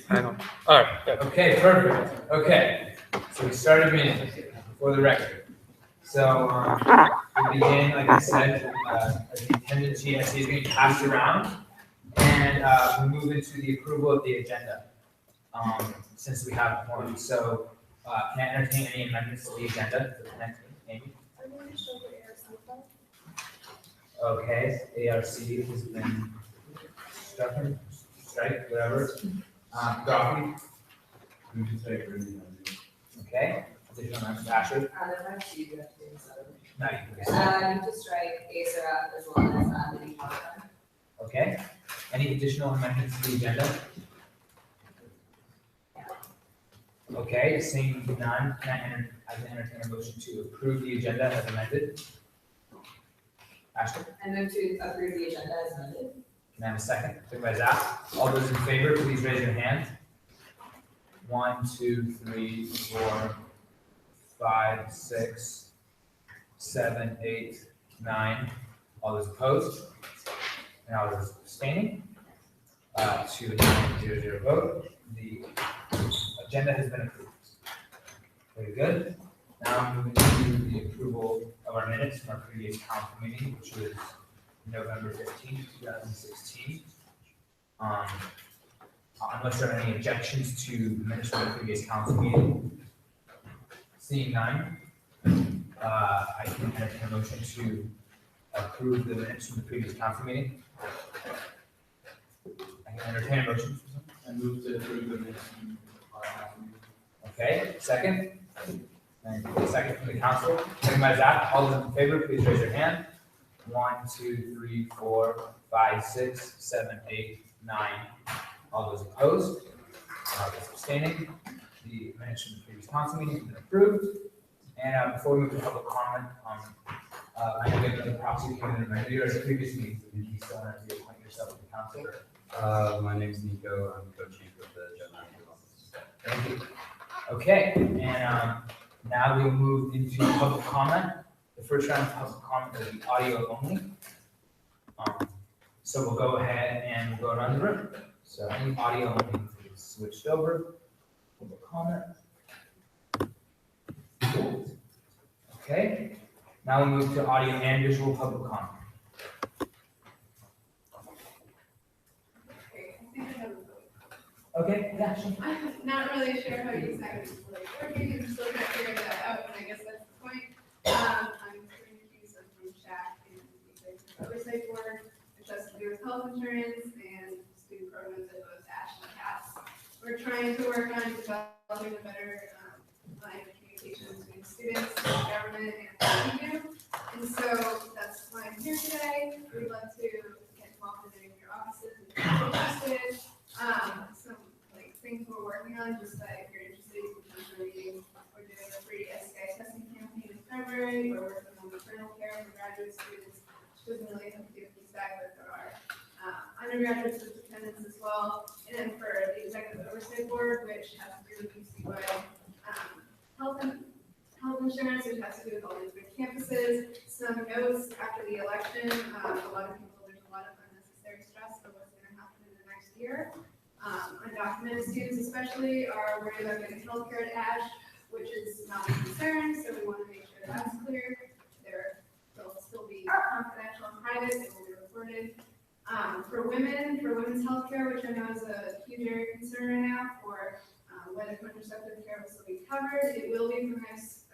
I don't. All right. Good. Okay, perfect. Okay, so we started meeting for the record. So we begin, like I said, the attendance sheet I see is being passed around, and we move into the approval of the agenda. Since we have one, so can I entertain any amendments to the agenda for the next meeting? Amy? Okay, ARC has been strike, whatever. Coffee. Okay, additional amendments, Ashley? There might be two things. No, You just strike ASRF as well as the default fund. okay, any additional amendments to the agenda? Okay, seeing none, I can entertain a motion to approve the agenda as amended. Ashley, I move to approve the agenda as amended. can I have a second? Second by Zach. All those in favor, please raise your hand. 1, 2, 3, 4, 5, 6, 7, 8, 9. All those opposed? And all those abstaining? 2, 9, 0, 0 vote. The agenda has been approved. Very good. Now moving to the approval of our minutes from our previous council meeting, which was November 15th, 2016. Unless there are any objections to the minutes from the previous council meeting. Seeing none, I can entertain a motion to approve the minutes from the previous council meeting. I can entertain a motion. I move to approve the minutes from our council meeting. Okay, second. And a second from the council. Second by Zach. All those in favor, please raise your hand. 1, 2, 3, 4, 5, 6, 7, 8, 9. All those opposed? All those abstaining? The minutes from the previous council meeting have been approved. And before we move to public comment, I know we have another proxy candidate right here as a previous meeting. Did you still want to appoint yourself to the council? My name's Nico. I'm co-chief of the general manager's office. Thank you. Okay, and now we'll move into public comment. The first round of public comment will be audio only. So we'll go ahead and we'll go around the room. So any audio only is switched over. Public comment. Okay, now we move to audio and visual public comment. Okay, yeah, sure. I'm not really sure how USAC is like working, I'm still trying to figure that out, and I guess that's the point. I'm Corinne Hughes, I'm from USAC, and the oversight board, which has to do with health insurance and student programs at both ASH and CAS. We're trying to work on developing a better line of communication between students, government, and you. And so that's why I'm here today. We'd love to get involved in any of your offices if you're interested. Some things we're working on, just that if you're interested, you can come to a meeting. We're doing a free STI testing campaign in February. We're working on maternal care for graduate students, which doesn't really have to do with USAC, but there are undergraduates with dependents as well. And then for the executive oversight board, which has to do with UC-wide health insurance, which has to do with all these big campuses. Some notes after the election, a lot of people, there's a lot of unnecessary stress for what's going to happen in the next year. Undocumented students especially are worried about getting healthcare at ASH, which is not a concern, so we want to make sure that's clear. They'll still be confidential and private, they will be recorded. For women's healthcare, which I know is a huge area of concern right now, for whether contraceptive care will still be covered, it will be for next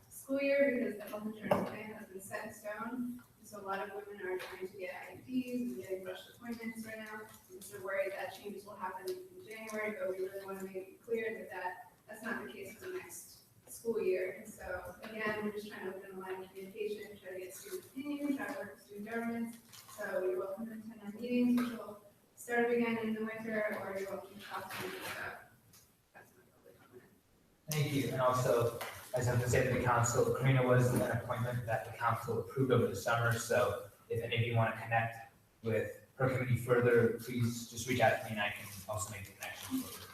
school year because the health insurance plan has been set in stone. So a lot of women are trying to get IUDs and getting rushed appointments right now. So we're worried that changes will happen in January, but we really want to make it clear that that's not the case for the next school year. And so again, we're just trying to open a line of communication, try to get student opinions, try to work with student governments. So you're welcome to attend our meetings, which will start again in the winter, or you're welcome to talk to me about. That's my public comment. Thank you. And also, I just have to say to the council, Karina was an appointment that the council approved over the summer. So if any of you want to connect with her committee further, please just reach out to me and I can also make the connection further.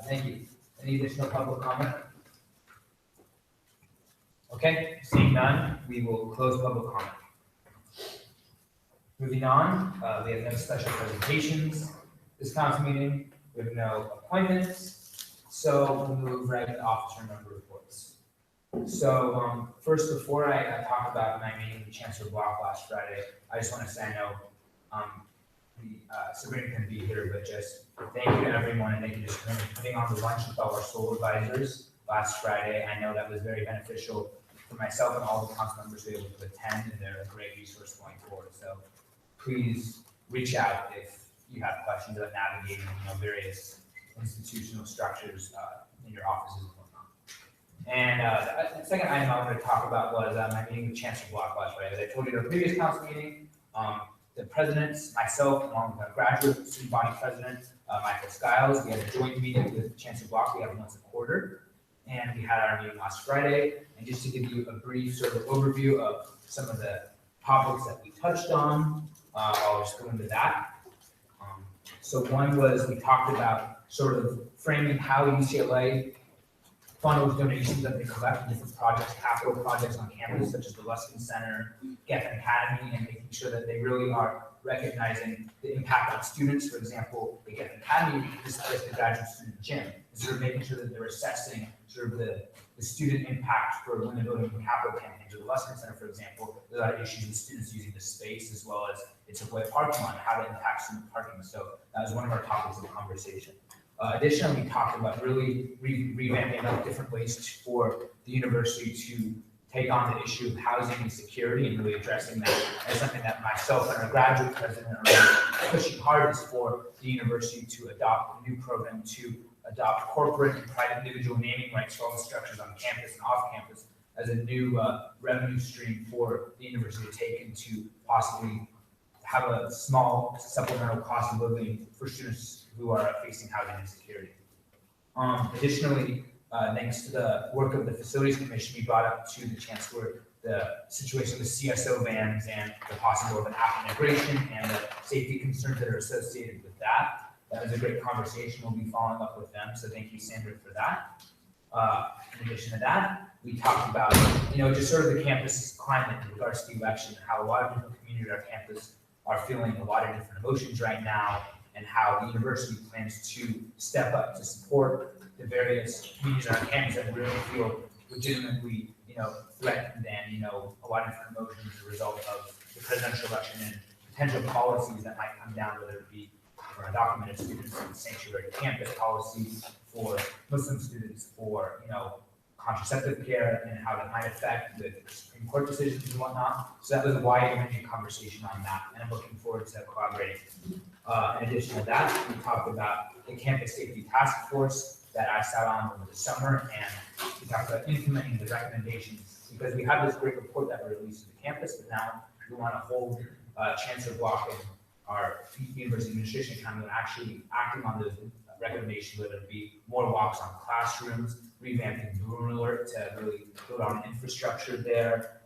Thank you. Any additional public comment? Okay, seeing none, we will close public comment. Moving on, we have no special presentations this council meeting. We have no appointments, so we'll move right to officer member reports. So, first, before I talk about my meeting with Chancellor Block last Friday, I just want to say, I know, Sabrina couldn't be here, but just thank you to everyone, and thank you just for putting on the lunch with all our school advisors last Friday. I know that was very beneficial for myself and all the council members who were able to attend, and they're a great resource going forward. So please reach out if you have questions about navigating, various institutional structures in your offices and whatnot. And the second item I wanted to talk about was my meeting with Chancellor Block last Friday. As I told you in the previous council meeting, the presidents, myself, along with our graduate student body president, Michael Skiles, we had a joint meeting with Chancellor Block. We have once a quarter. And we had our meeting last Friday. And just to give you a brief sort of overview of some of the topics that we touched on, I'll just go into that. So one was we talked about sort of framing how UCLA funnels donations that they collect in different projects, capital projects on campus, such as the Luskin Center, Geffen Academy, and making sure that they really are recognizing the impact on students. For example, the Geffen Academy displaced the graduate student gym, and sort of making sure that they're assessing sort of the student impact for women voting in capital campaigns. Or the Luskin Center, for example, there's a lot of issues with students using the space, as well as it's a wet parking lot, how to impact student parking. So that was one of our topics of conversation. Additionally, we talked about really revamping up different ways for the university to take on the issue of housing insecurity and really addressing that as something that myself and our graduate president are really pushing hard is for the university to adopt a new program to adopt corporate and private individual naming rights for all the structures on campus and off campus as a new revenue stream for the university to take into possibly have a small supplemental cost of living for students who are facing housing insecurity. Additionally, thanks to the work of the Facilities Commission, we brought up to the Chancellor the situation with CSO vans and the possibility of an app integration and the safety concerns that are associated with that. That was a great conversation. We'll be following up with them. So thank you, Sandra, for that. In addition to that, we talked about, just sort of the campus climate in regards to the election, how a lot of different communities at our campus are feeling a lot of different emotions right now, and how the university plans to step up to support the various communities on our campus that really feel legitimately, threatened and, a lot of different emotions as a result of the presidential election and potential policies that might come down, whether it be for undocumented students in sanctuary campus, policies for Muslim students, for, contraceptive care and how that might affect the Supreme Court decisions and whatnot. So that was a wide-ranging conversation on that, and I'm looking forward to collaborating. In addition to that, we talked about the Campus Safety Task Force that I sat on over the summer, and we talked about implementing the recommendations because we have this great report that we released to the campus, but now we want to hold Chancellor Block and our university administration accountable, actually acting on those recommendations, whether it be more walks on classrooms, revamping Boom Alert to really build on infrastructure there,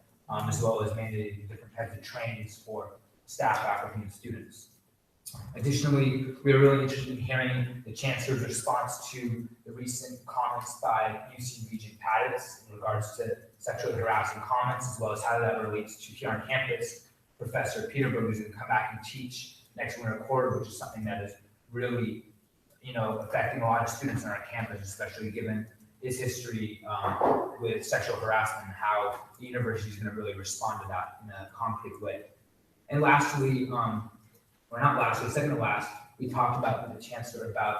as well as mandating different types of trainings for staff, faculty, and students. Additionally, we are really interested in hearing the Chancellor's response to the recent comments by UC Regent Paddis in regards to sexually harassing comments, as well as how that relates to here on campus. Professor Peterberg is going to come back and teach next winter quarter, which is something that is really, affecting a lot of students on our campus, especially given his history with sexual harassment and how the university is going to really respond to that in a concrete way. And lastly, or not lastly, second to last, we talked about with the Chancellor about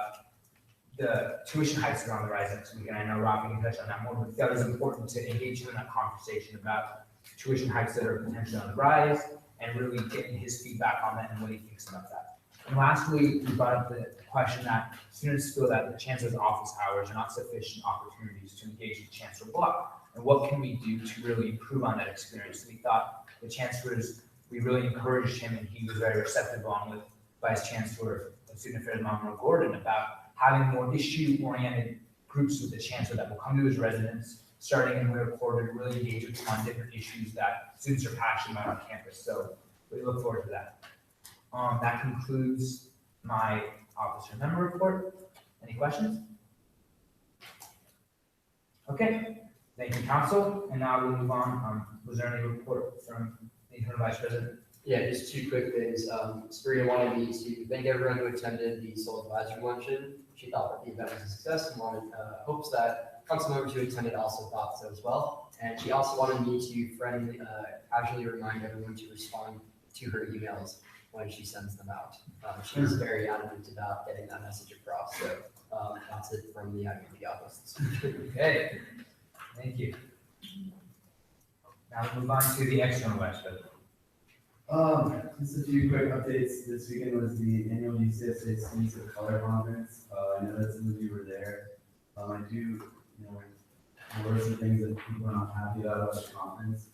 the tuition hikes that are on the rise next week. And I know Rafi can touch on that more, but that was important to engage him in that conversation about tuition hikes that are potentially on the rise and really getting his feedback on that and what he thinks about that. And lastly, we brought up the question that students feel that the Chancellor's office hours are not sufficient opportunities to engage with Chancellor Block. And what can we do to really improve on that experience? We thought the Chancellor's, we really encouraged him, and he was very receptive, along with Vice Chancellor of Student Affairs, Monroe Gordon, about having more issue-oriented groups with the Chancellor that will come to his residence, starting in winter quarter, to really engage with him on different issues that students are passionate about on campus. So we look forward to that. That concludes my officer member report. Any questions? Okay, thank you, Council. And now we'll move on. Was there any report from the Interim Vice President? Yeah, just two quick things. Sabrina wanted me to thank everyone who attended the Soul Advisory Luncheon. She thought that the event was a success and wanted, hopes that council members who attended also thought so as well. And she also wanted me to friendly, casually remind everyone to respond to her emails when she sends them out. She was very adamant about getting that message across. So that's it from the IVP office. Okay, thank you. Now we move on to the external website. Just a few quick updates. This weekend was the annual UCSA Students of Color Conference. I know that some of you were there. I do, there were some things that people are not happy about the conference.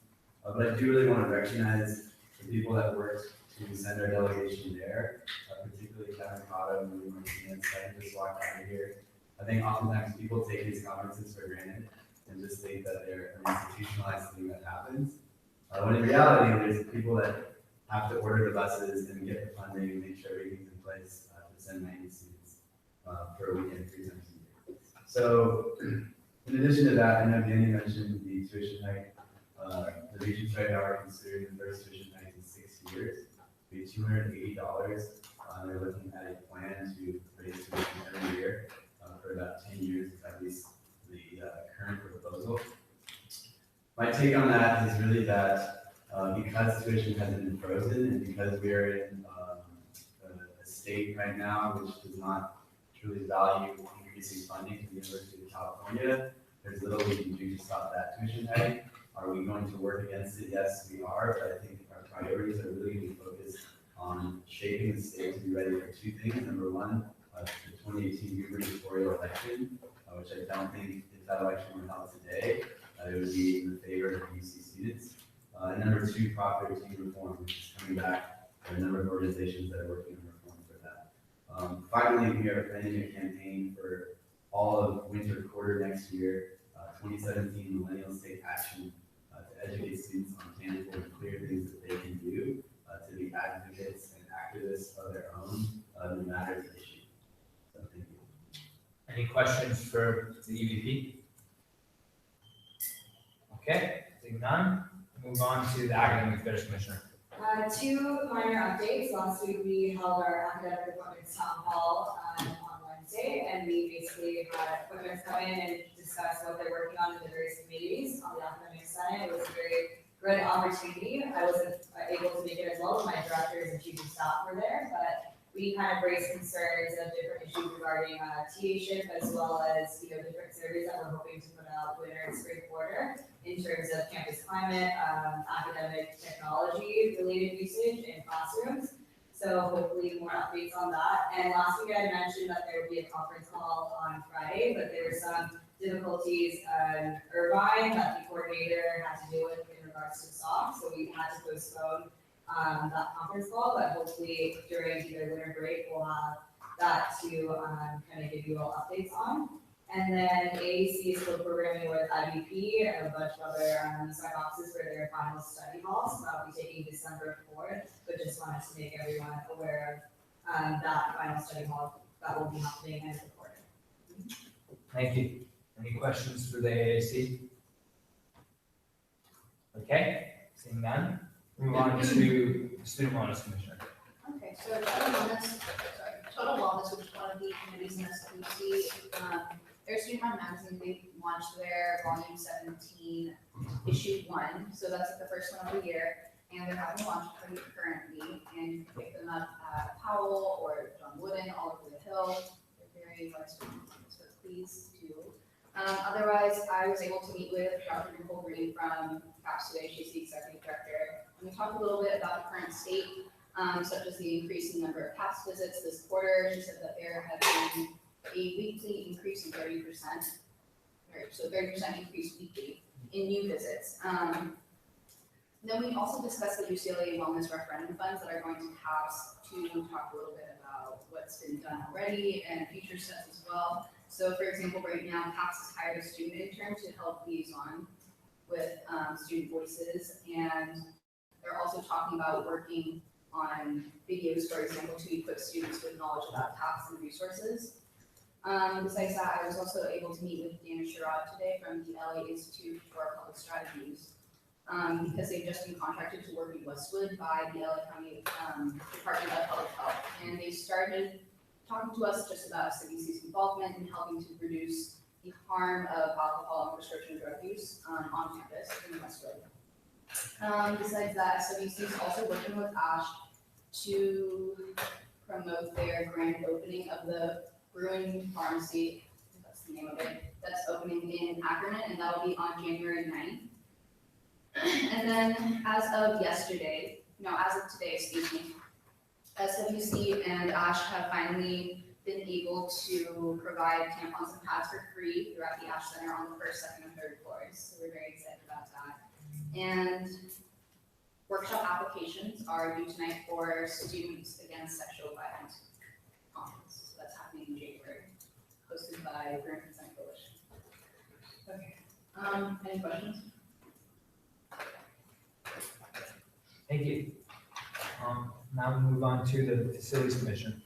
But I do really want to recognize the people that worked to send our delegation there, particularly Kevin Cotto and Lee Martinez. I just walked out of here. I think oftentimes people take these conferences for granted and just think that they're an institutionalized thing that happens. When in reality, there's people that have to order the buses and get the funding and make sure everything's in place to send 90 students for a weekend 3 times a year. So, in addition to that, I know Danny mentioned the tuition hike. The Regents right now are considering the first tuition hike in 6 years. It'll be $280. They're looking at a plan to raise tuition every year for about 10 years, at least the current proposal. My take on that is really that because tuition has been frozen and because we are in a state right now which does not truly value increasing funding to the University of California, there's little we can do to stop that tuition hike. Are we going to work against it? Yes, we are, but I think our priorities are really going to be focused on shaping the state to be ready for 2 things. Number one, the 2018 gubernatorial election, which I don't think if that election were held today, it would be in favor of UC students. And number 2, proper team reform, which is coming back. There are a number of organizations that are working on reform for that. Finally, we are planning a campaign for all of winter quarter next year, 2017 Millennials Take Action, to educate students on tangible and clear things that they can do to be advocates and activists of their own, no matter the issue. So thank you. Any questions for the EVP? Okay, seeing none, move on to the Academic Affairs Commissioner. 2 minor updates. Last week we held our academic appointments town hall on Wednesday, and we basically had appointments come in and discuss what they're working on in the various committees on the academic side. It was a very good opportunity. I wasn't able to make it as well, but my directors and chief of staff were there, but we kind of raised concerns of different issues regarding TA-ship as well as, different surveys that we're hoping to put out winter and spring quarter in terms of campus climate, academic technology related usage in classrooms. So hopefully more updates on that. And last week I mentioned that there would be a conference call on Friday, but there were some difficulties in Irvine that the coordinator had to deal with in regards to SOC. So we had to postpone that conference call, but hopefully during either winter break, we'll have that to kind of give you all updates on. And then AAC is still programming with IBP and a bunch of other USAC offices for their final study hall. So that'll be taking December 4th, but just wanted to make everyone aware of that final study hall that will be happening and recorded. Thank you. Any questions for the AAC? Okay, seeing none, move on to the Student Wellness Commissioner. Okay, so Total Wellness, which is one of the committees in SWC, their Student Run Magazine, they launched their volume 17, issue 1, so that's the first one of the year, and they're having a launch party currently, and you can pick them up at Powell or John Wooden, all over the hill. They're very well students, so please do. Otherwise, I was able to meet with Dr. Nicole Green from CAPS today. She's the executive director. And we talked a little bit about the current state, such as the increasing number of CAPS visits this quarter. She said that there had been a weekly increase in 30%, so 30% increase weekly in new visits. Then we also discussed the UCLA Wellness Referendum Funds that are going to CAPS to talk a little bit about what's been done already and future steps as well. So for example, right now, CAPS has hired a student intern to help liaison with student voices, and they're also talking about working on videos, for example, to equip students with knowledge about CAPS and resources. Besides that, I was also able to meet with Dana Sherrod today from the LA Institute for Public Strategies. because they've just been contracted to work in Westwood by the LA County Department of Public Health. And they started talking to us just about SWC's involvement in helping to reduce the harm of alcohol and prescription drug use on campus in Westwood. Besides that, SWC is also working with ASH to promote their grand opening of the Brewing Pharmacy, that's the name of it, that's opening in Akron, and that'll be on January 9th. And then as of today, excuse me, SWC and ASH have finally been able to provide tampons and pads for free throughout the ASH Center on the first, second, and third floors. So we're very excited about that. And workshop applications are due tonight for Students Against Sexual Violence conference. So that's happening in January, hosted by Parent Consent Coalition. Okay. Any questions? Thank you. Now we move on to the Facilities Commission.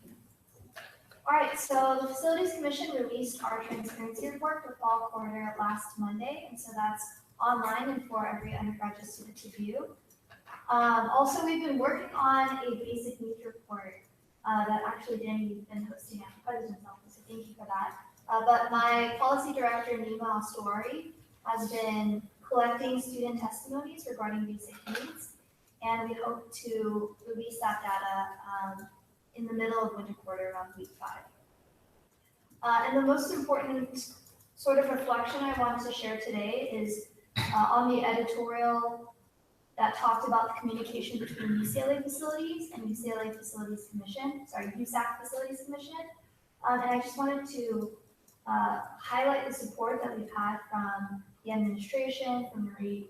All right, so the Facilities Commission released our transparency report for fall quarter last Monday, and so that's online and for every undergraduate student to view. Also, we've been working on a basic needs report that actually Danny's been hosting at the President's Office, so thank you for that. But my policy director, Nima Astori, has been collecting student testimonies regarding basic needs, and we hope to release that data in the middle of winter quarter around week 5. And the most important sort of reflection I wanted to share today is on the editorial that talked about the communication between UCLA Facilities and UCLA Facilities Commission, USAC Facilities Commission. And I just wanted to highlight the support that we've had from the administration, from Marie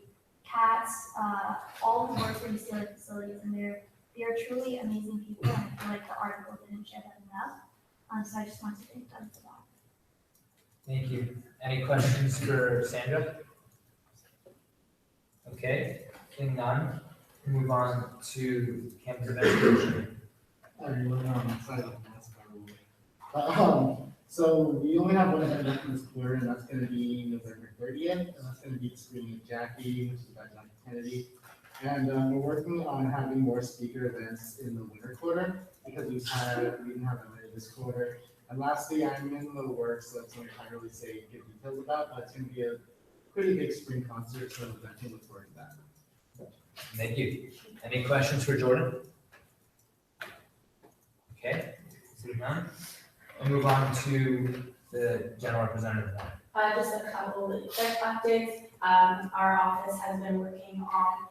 Katz, all who work for UCLA Facilities, and they are truly amazing people, and I feel like the article didn't share that enough. So I just wanted to thank them for that. Thank you. Any questions for Sandra? Okay, seeing none, we'll move on to campus education. Hi everyone, I'm excited about NASCAR. So we only have one event left in this quarter, and that's going to be November 30th, and that's going to be the screening of Jackie, which is by Jackie Kennedy. And we're working on having more speaker events in the winter quarter because we didn't have them this quarter. And lastly, I'm in the works, so that's something I can't really say give details about, but it's going to be a pretty big spring concert, so I can look forward to that. Thank you. Any questions for Jordan? Okay, seeing none, we'll move on to the general representative. Just a couple of quick updates. Our office has been working on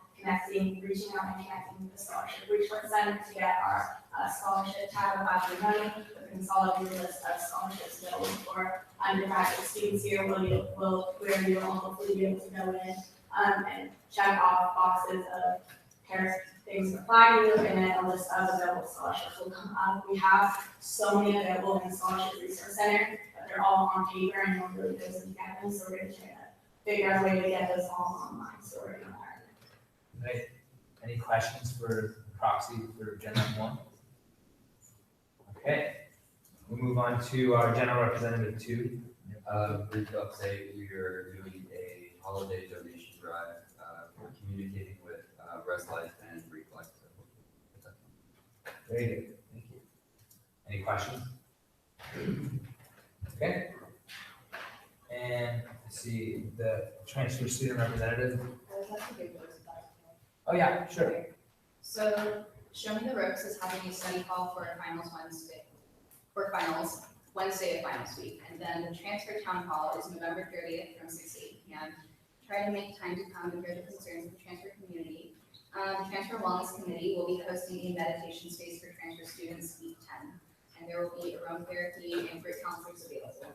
reaching out and connecting with the Scholarship Resource Center to get our scholarship tab about the money, the consolidated list of scholarships available for undergraduate students here. Where you will hopefully be able to go in and check off boxes of things that apply to you, and then a list of available scholarships will come up. We have so many available in the Scholarship Resource Center, but they're all on paper and no one really goes and get them, so we're going to try to figure out a way to get those all online, so we're going to Right. Any questions for proxy for General 1? Okay, we'll move on to our General Representative 2. Brief update, we are doing a holiday donation drive. We're communicating with Res Life and Reflex. Very good, thank you. Any questions? Okay. And let's see, the transfer student representative. Oh yeah, sure. So Show Me the Ropes is having a study call for finals Wednesday of finals week. And then the transfer town hall is November 30th from 6 to 8 p.m. Try to make time to come and hear the concerns of the transfer community. The Transfer Wellness Committee will be hosting a meditation space for transfer students week 10. And there will be aromatherapy and free counselors available.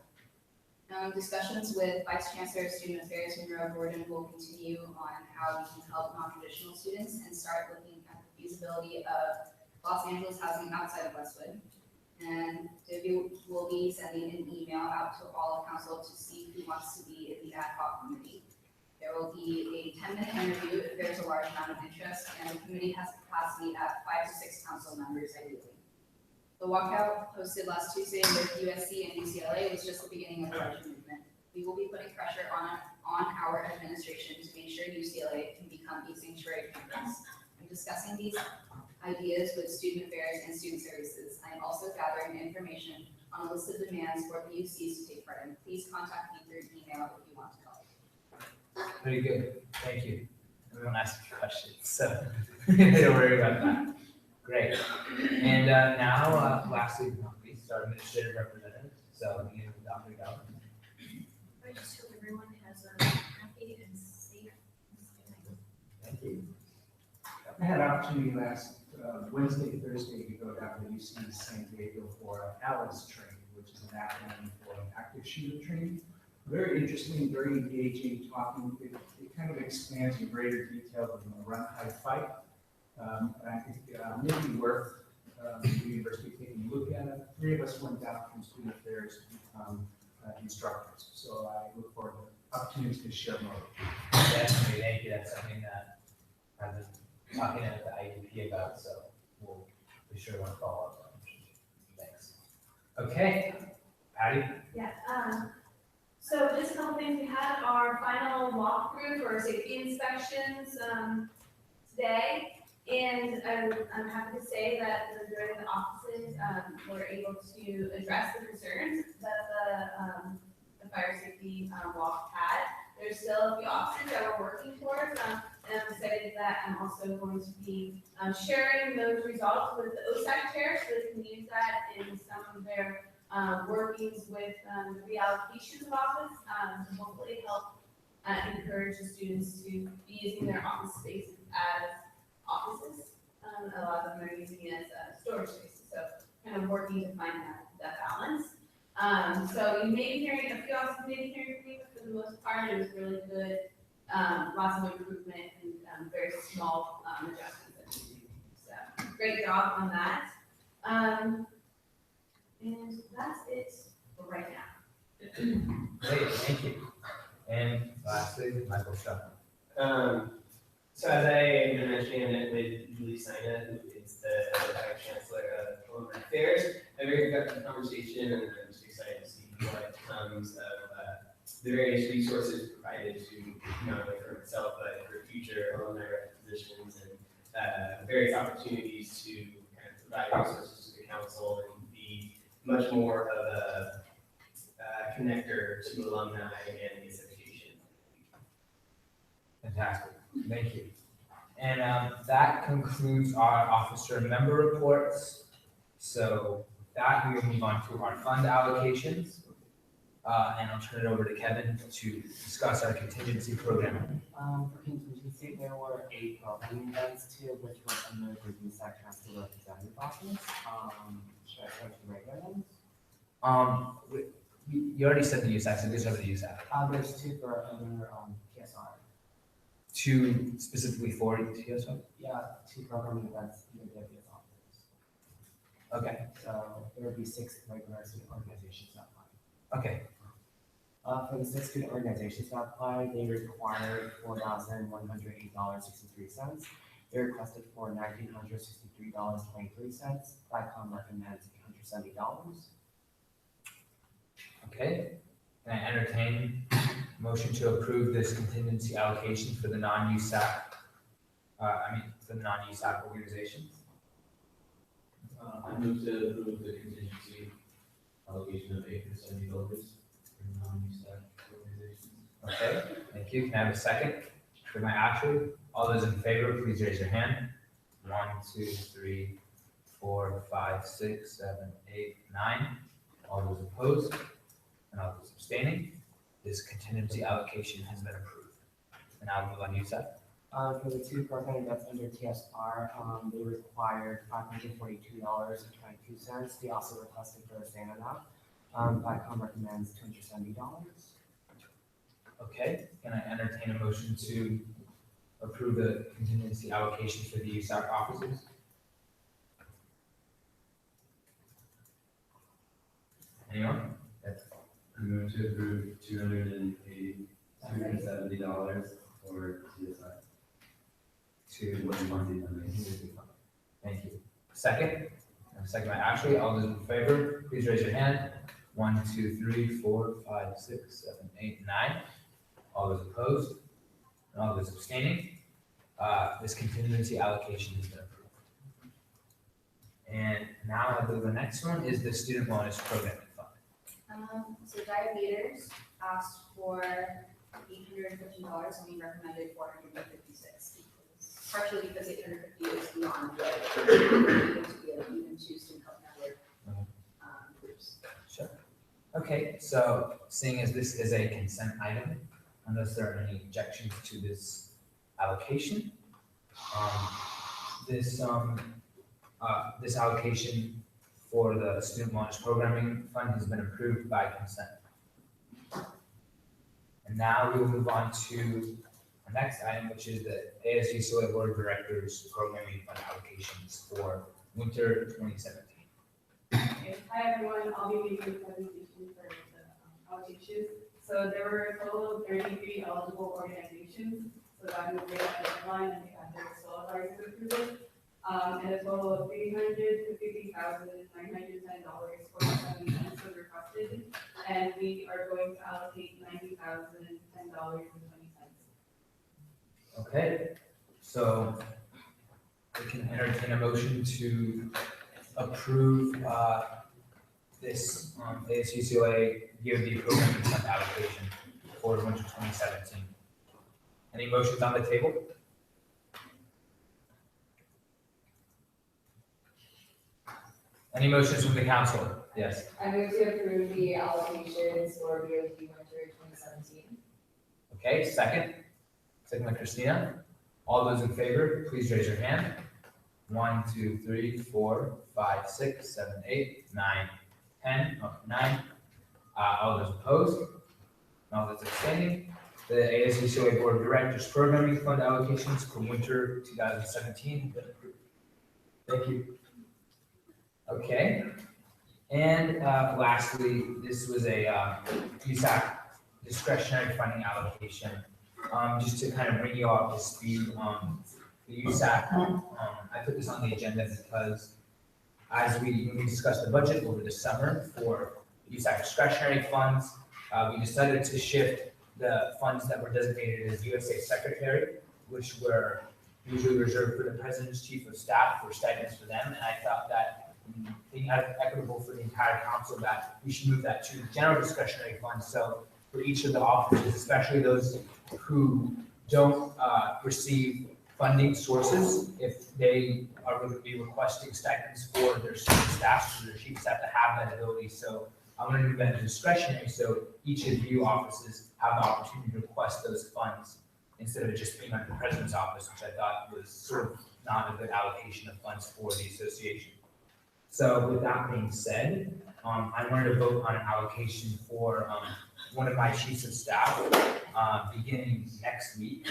Discussions with Vice Chancellor of Student Affairs, Monroe Gordon, will continue on how we can help non-traditional students and start looking at the feasibility of Los Angeles housing outside of Westwood. And Debbie will be sending an email out to all of council to see who wants to be in the ad hoc committee. There will be a 10-minute interview if there's a large amount of interest, and the committee has capacity at 5 to 6 council members ideally. The walkout hosted last Tuesday with USC and UCLA was just the beginning of the larger movement. We will be putting pressure on our administration to make sure UCLA can become discussing these ideas with student affairs and student services. I am also gathering information on a list of demands for BUCs to take part in. Please contact me through email if you want to help. Very good, thank you. Everyone asked me questions, so don't worry about that. Great. And now, lastly, but not least, our administrative representative, so beginning with Dr. Galvin. I just hope everyone has a happy and safe Thanksgiving. Thank you. I had an opportunity last Wednesday, Thursday to go down to UC San Diego for ALICE training, which is an acronym for an active shooter training. Very interesting, very engaging, talking, it kind of expands in greater detail than the run, hide, fight. And I think maybe worth the university taking a look at it. 3 of us went down from student affairs to become instructors. So I look forward to opportunities to share more. Definitely, thank you, that's something that I've been talking at the IEP about, so we'll be sure to follow up. Thanks. Okay, Patty? Yeah, so just a couple things, we had our final walkthrough for safety inspections, today. And I'm happy to say that the majority of the offices, were able to address the concerns that the fire safety, walk had. There's still a few offices that we're working towards, and I'm excited that I'm also going to be, sharing those results with the OSAC chair, so they can use that in some of their, workings with, the reallocation of office, to hopefully help, encourage the students to be using their office spaces as offices. A lot of them are using it as storage spaces, so kind of working to find that balance. So you may be hearing, a few offices may be hearing from me, but for the most part, it was really good. Lots of improvement and very small adjustments that we do. So great job on that. And that's it for right now. Great, thank you. And lastly, Michael Shuffle. So as I had been mentioning it with Julie Sina, who is the Vice Chancellor of Foreign Affairs, I had a very productive conversation, and I'm just excited to see what comes of the various resources provided to not only for myself, but for future alumni rep positions and various opportunities to kind of provide resources to the council and be much more of a connector to alumni and the association. Fantastic, thank you. And that concludes our officer member reports. So with that, we will move on to our fund allocations. And I'll turn it over to Kevin to discuss our contingency program. For contingency, there were 8 programming events too, which were under the USAC Council Representative Office. Should I start with the regular ones? You already said the USAC, so these are the USAC. There's 2 for under TSR. 2 specifically for TSR? Yeah, 2 programming events in the deputy's office. Okay, So there would be 6 regular student organizations that apply. okay, For the 6 student organizations that apply, they required $4,108.63. They requested for $1,963.23. Vicom recommends $870. okay. Can I entertain a motion to approve this contingency allocation for the non-USAC, for the non-USAC organizations? I move to approve the contingency allocation of $870 for non-USAC organizations. Okay, thank you. Can I have a second for my Ashley? All those in favor, please raise your hand. 1, 2, 3, 4, 5, 6, 7, 8, 9. All those opposed and all those abstaining. This contingency allocation has been approved. And now we'll move on to USAC. For the 2 programming that's under TSR, they required $542.22. They also requested for a stand up. Vicom recommends $270. Okay, can I entertain a motion to approve the contingency allocation for the USAC officers? Anyone? I move to approve $270 for CSI. Thank you. Second? Second by Ashley. All those in favor, please raise your hand. 1, 2, 3, 4, 5, 6, 7, 8, 9. All those opposed? And all those abstaining? this contingency allocation has been approved. And now I believe the next one is the student wellness programming fund. So diabetes asked for $850 and we recommended $456. Partially because 850 is beyond what we need to be able to even choose to help network groups. Sure. Okay, so seeing as this is a consent item, unless there are any objections to this allocation, this allocation for the student wellness programming fund has been approved by consent. And now we will move on to the next item, which is the ASU Solar Board of Directors Programming Fund allocations for winter 2017. Okay, hi everyone, I'll be giving you a presentation for the allocations. So there were a total of 33 eligible organizations, so that was the deadline and they had their supervisors approve it. And a total of $353,910 was requested, and we are going to allocate $90,010.20. Okay, so we can entertain a motion to approve this ASUCLA DoD programming fund allocation for winter 2017. Any motions on the table? Any motions from the council? Yes. I move to approve the allocations for DOT winter 2017. Okay, second. Second by Christina. All those in favor, please raise your hand. 1, 2, 3, 4, 5, 6, 7, 8, 9, 10, 9. All those opposed? All those abstaining? The ASUCLA Board of Directors Programming Fund allocations for winter 2017 have been approved. Thank you. Okay. And lastly, this was a USAC discretionary funding allocation. Just to kind of bring you up to speed on the USAC, I put this on the agenda because when we discussed the budget over the summer for USAC discretionary funds, we decided to shift the funds that were designated as USAC secretary, which were usually reserved for the president's chief of staff for stipends for them. And I thought that being equitable for the entire council, that we should move that to the general discretionary fund. So for each of the officers, especially those who don't receive funding sources, if they are going to be requesting stipends for their staff, so their chief staff to have that ability. So I want to move that to discretionary, so each of you offices have the opportunity to request those funds instead of it just being under the president's office, which I thought was sort of not a good allocation of funds for the association. So with that being said, I wanted to vote on an allocation for one of my chiefs of staff beginning next week.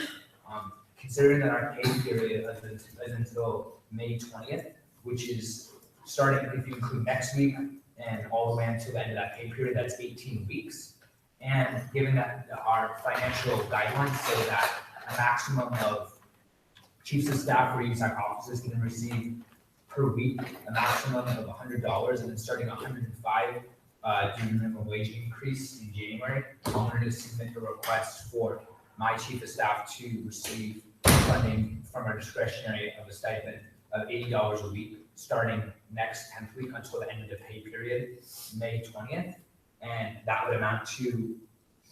Considering that our pay period is until May 20th, which is starting, if you include next week and all the way until the end of that pay period, that's 18 weeks. And given that our financial guidelines say that a maximum of chiefs of staff for USAC offices can receive per week a maximum of $100, and then starting $105 due to minimum wage increase in January, I wanted to submit a request for my chief of staff to receive funding from our discretionary of a stipend of $80 a week, starting next 10th week until the end of the pay period, May 20th. And that would amount to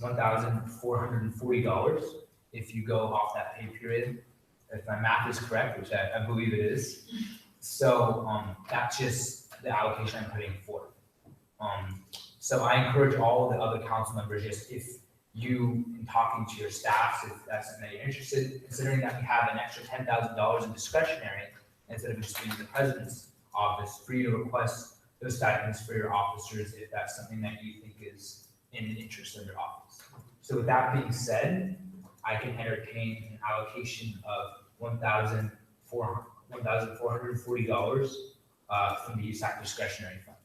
$1,440 if you go off that pay period, if my math is correct, which I believe it is. So that's just the allocation I'm putting forth. So I encourage all the other council members, just if you, in talking to your staffs, if that's something that you're interested in, considering that we have an extra $10,000 in discretionary, instead of just being in the president's office, for you to request those stipends for your officers if that's something that you think is in the interest of your office. So with that being said, I can entertain an allocation of $1,440 from the USAC discretionary fund.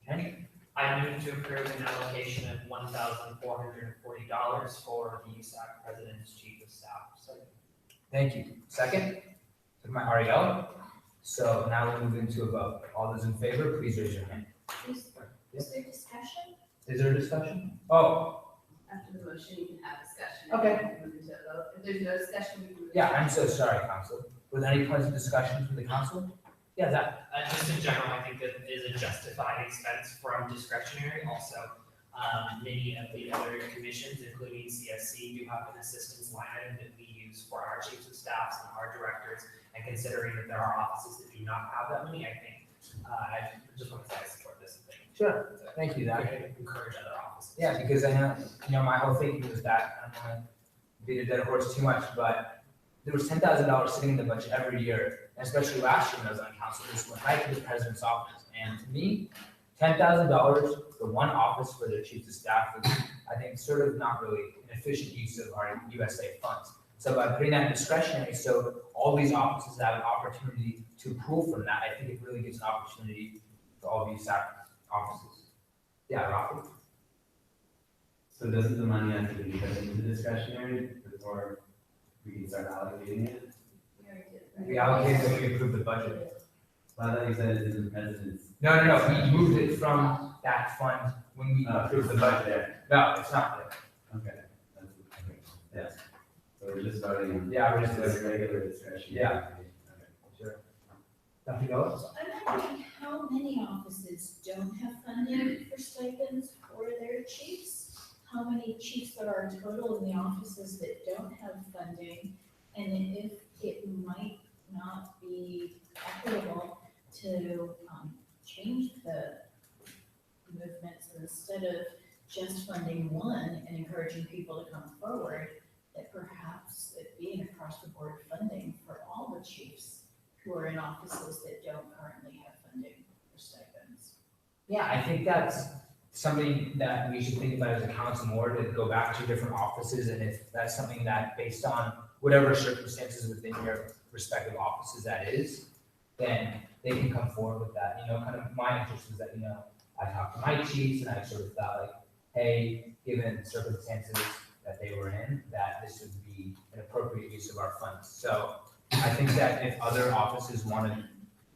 Okay. I move to approve an allocation of $1,440 for the USAC President's Chief of Staff. Thank you. Second? Second by Ariel. So now we'll move into a vote. All those in favor, please raise your hand. Is there discussion? Is there a discussion? Oh, After the motion, you can have discussion. and then we can move into a vote. If there's no discussion, we can move. Yeah, I'm so sorry, council. Were there any points of discussion from the council? Yeah, Zach? Just in general, I think that is a justified expense from discretionary. Also, many of the other commissions, including CSC, do have an assistance line item that we use for our chiefs of staffs and our directors. And considering that there are offices that do not have that money, I think, I just want to say I support this thing. Sure. Thank you, Zach. Encourage other offices. Yeah, because I know, my whole thinking was that, I'm not gonna beat a dead horse too much, but there was $10,000 sitting in the budget every year, and especially last year when I was on council, this went right to the president's office. And to me, $10,000 for one office for their chiefs of staff is, I think, sort of not really an efficient use of our USA funds. So by putting that in discretionary, so all these offices have an opportunity to pull from that, I think it really gives an opportunity for all these offices. Yeah, Rafa? So doesn't the money have to be put into discretionary before we can start allocating it? We allocated when we approved the budget. Well, I thought you said it's in the president's. No, we moved it from that fund when we approved the budget there. No, it's not there. Okay. That's, okay. Yeah. So we're just starting on. Yeah, we're just Just regular discretion. Yeah. Okay. Sure. Nothing else? I'm wondering how many offices don't have funding for stipends for their chiefs? How many chiefs there are total in the offices that don't have funding? And if it might not be equitable to change the movements, instead of just funding one and encouraging people to come forward, that perhaps it being across the board funding for all the chiefs who are in offices that don't currently have funding for stipends. Yeah, I think that's something that we should think about as a council more, to go back to different offices, and if that's something that, based on whatever circumstances within your respective offices that is, then they can come forward with that. You know, kind of my interest is that, you know, I talked to my chiefs and I sort of thought like, hey, given circumstances that they were in, that this would be an appropriate use of our funds. So I think that if other offices want to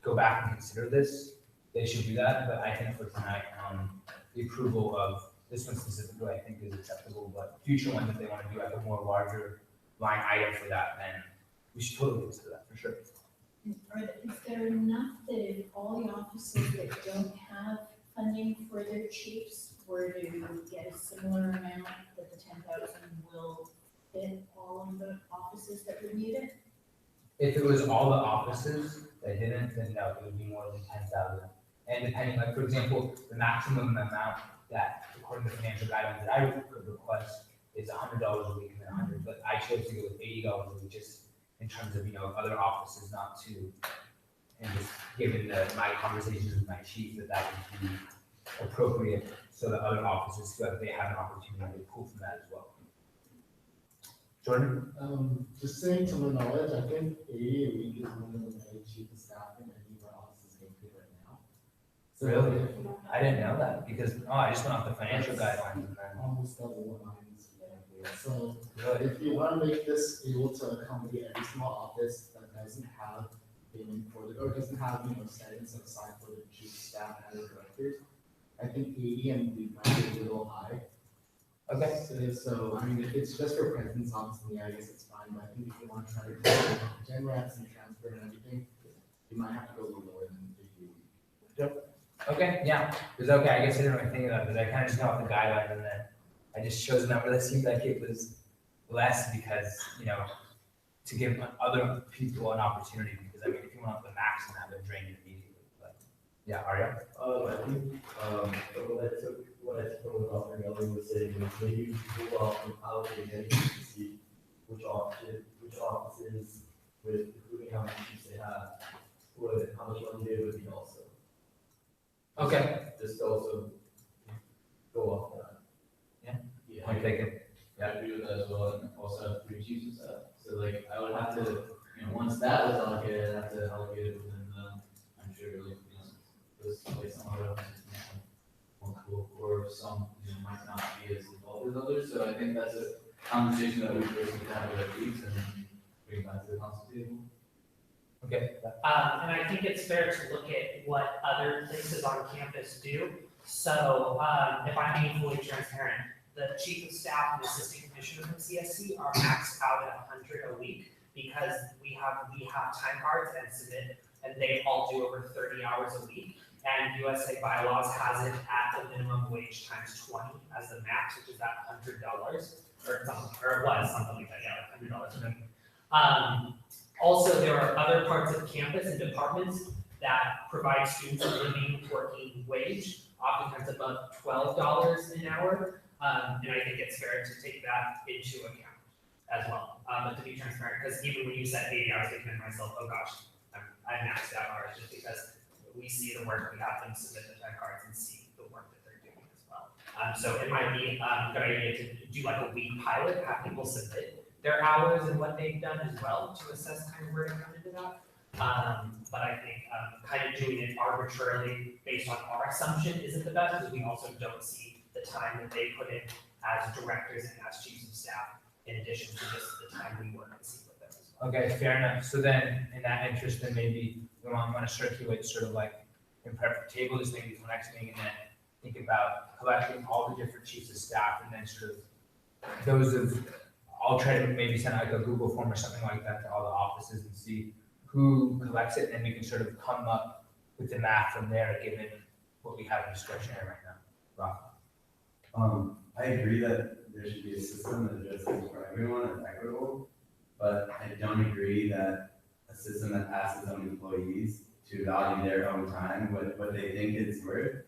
go back and consider this, they should do that. But I think for tonight, the approval of this one specifically, I think is acceptable, but future ones, if they want to do like a more larger line item for that, then we should totally consider that for sure. Is there enough that if all the offices that don't have funding for their chiefs were to get a similar amount, that the 10,000 will fit all of the offices that would need it? If it was all the offices that didn't, then no, it would be more than 10,000. And depending, like, for example, the maximum amount that, according to financial guidelines, that I could request is $100 a week and then 100, but I chose to go with $80 a week, just in terms of, you know, other offices not to, and just given my conversations with my chief, that would be appropriate, so that other offices feel like they have an opportunity to pull from that as well. Jordan? Just saying to my knowledge, I think 80 a week is minimum pay chief of staff in any of our offices being paid right now. So Really? I didn't know that, because, I just went off the financial guidelines and then. almost double what mine is. So Really? if you want to make this able to accommodate every small office that doesn't have payment for the, or doesn't have, you know, stipends set aside for the chief of staff and the directors, I think 80 and we might be a little high. Okay. So, I mean, if it's just for president's office, yeah, I guess it's fine, but I think if you want to try to generate some transfer and everything, you might have to go a little lower than 50 a week. Okay, yeah, because okay, I guess I didn't really think of that, because I kind of just know off the guidelines, and then I just chose a number that seemed like it was less, because, you know, to give other people an opportunity, because I mean, if you went up the max, then that would drain it immediately, but, yeah, Arya? I think, what I took from what Dr. Gelling was saying was maybe go off and allocate it to see which offices with, including how many chiefs they have, how much money they would need also. Okay. Just also go off that. Yeah, point taken. I agree with that as well, and also have 3 chiefs and stuff. So like, I would have to, you know, once that was allocated, I'd have to allocate it within the, I'm sure, like, you know, this place, some other offices, multiple, or some, you know, might not be as involved as others. So I think that's a conversation that we first need to have with our chiefs and then bring back to the council table. Okay. And I think it's fair to look at what other places on campus do. So, if I'm being fully transparent, the chief of staff and assistant commissioner from CSC are maxed out at 100 a week because we have time cards and submit, and they all do over 30 hours a week. And USAC bylaws has it at the minimum wage times 20 as the max, which is at $100 or something, or it was something like that, yeah, like $100 minimum. Also, there are other parts of campus and departments that provide students a living working wage, oftentimes above $12 an hour. And I think it's fair to take that into account as well. But to be transparent, because even when you said 80 hours, I thinking to myself, oh gosh, I maxed out hours just because we see the work, we have them submit the time cards and see the work that they're doing as well. So it might be a good idea to do like a week pilot, have people submit their hours and what they've done as well to assess kind of where to come into that. But I think kind of doing it arbitrarily based on our assumption isn't the best because we also don't see the time that they put in as directors and as chiefs of staff in addition to just the time we work and see with them as well. Okay, fair enough. So then, in that interest, then maybe I'm going to circulate sort of like in prep table this maybe for next meeting, and then think about collecting all the different chiefs of staff, and then sort of those of, I'll try to maybe send like a Google form or something like that to all the offices and see who collects it, and then we can sort of come up with the math from there, given what we have in discretionary right now. Rob? I agree that there should be a system that addresses for everyone and equitable, but I don't agree that a system that asks its own employees to value their own time, what they think it's worth,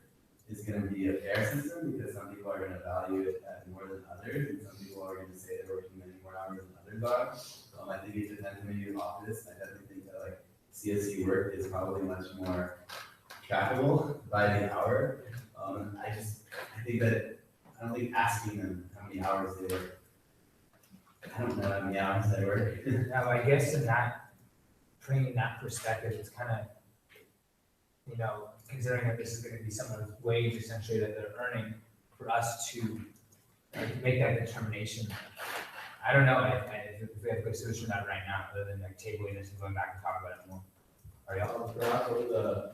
is going to be a fair system, because some people are going to value it at more than others, and some people are going to say they're working many more hours than others are. I think it depends on maybe the office. I definitely think that like CSC work is probably much more trackable by the hour. I think that I don't think asking them how many hours they work. I don't know how many hours they work. Now, I guess in that, putting in that perspective, it's kind of, you know, considering that this is going to be someone's wage essentially that they're earning, for us to make that determination. I don't know if we have a good solution to that right now, other than like tabling this and going back and talk about it more. Are y'all? Perhaps with the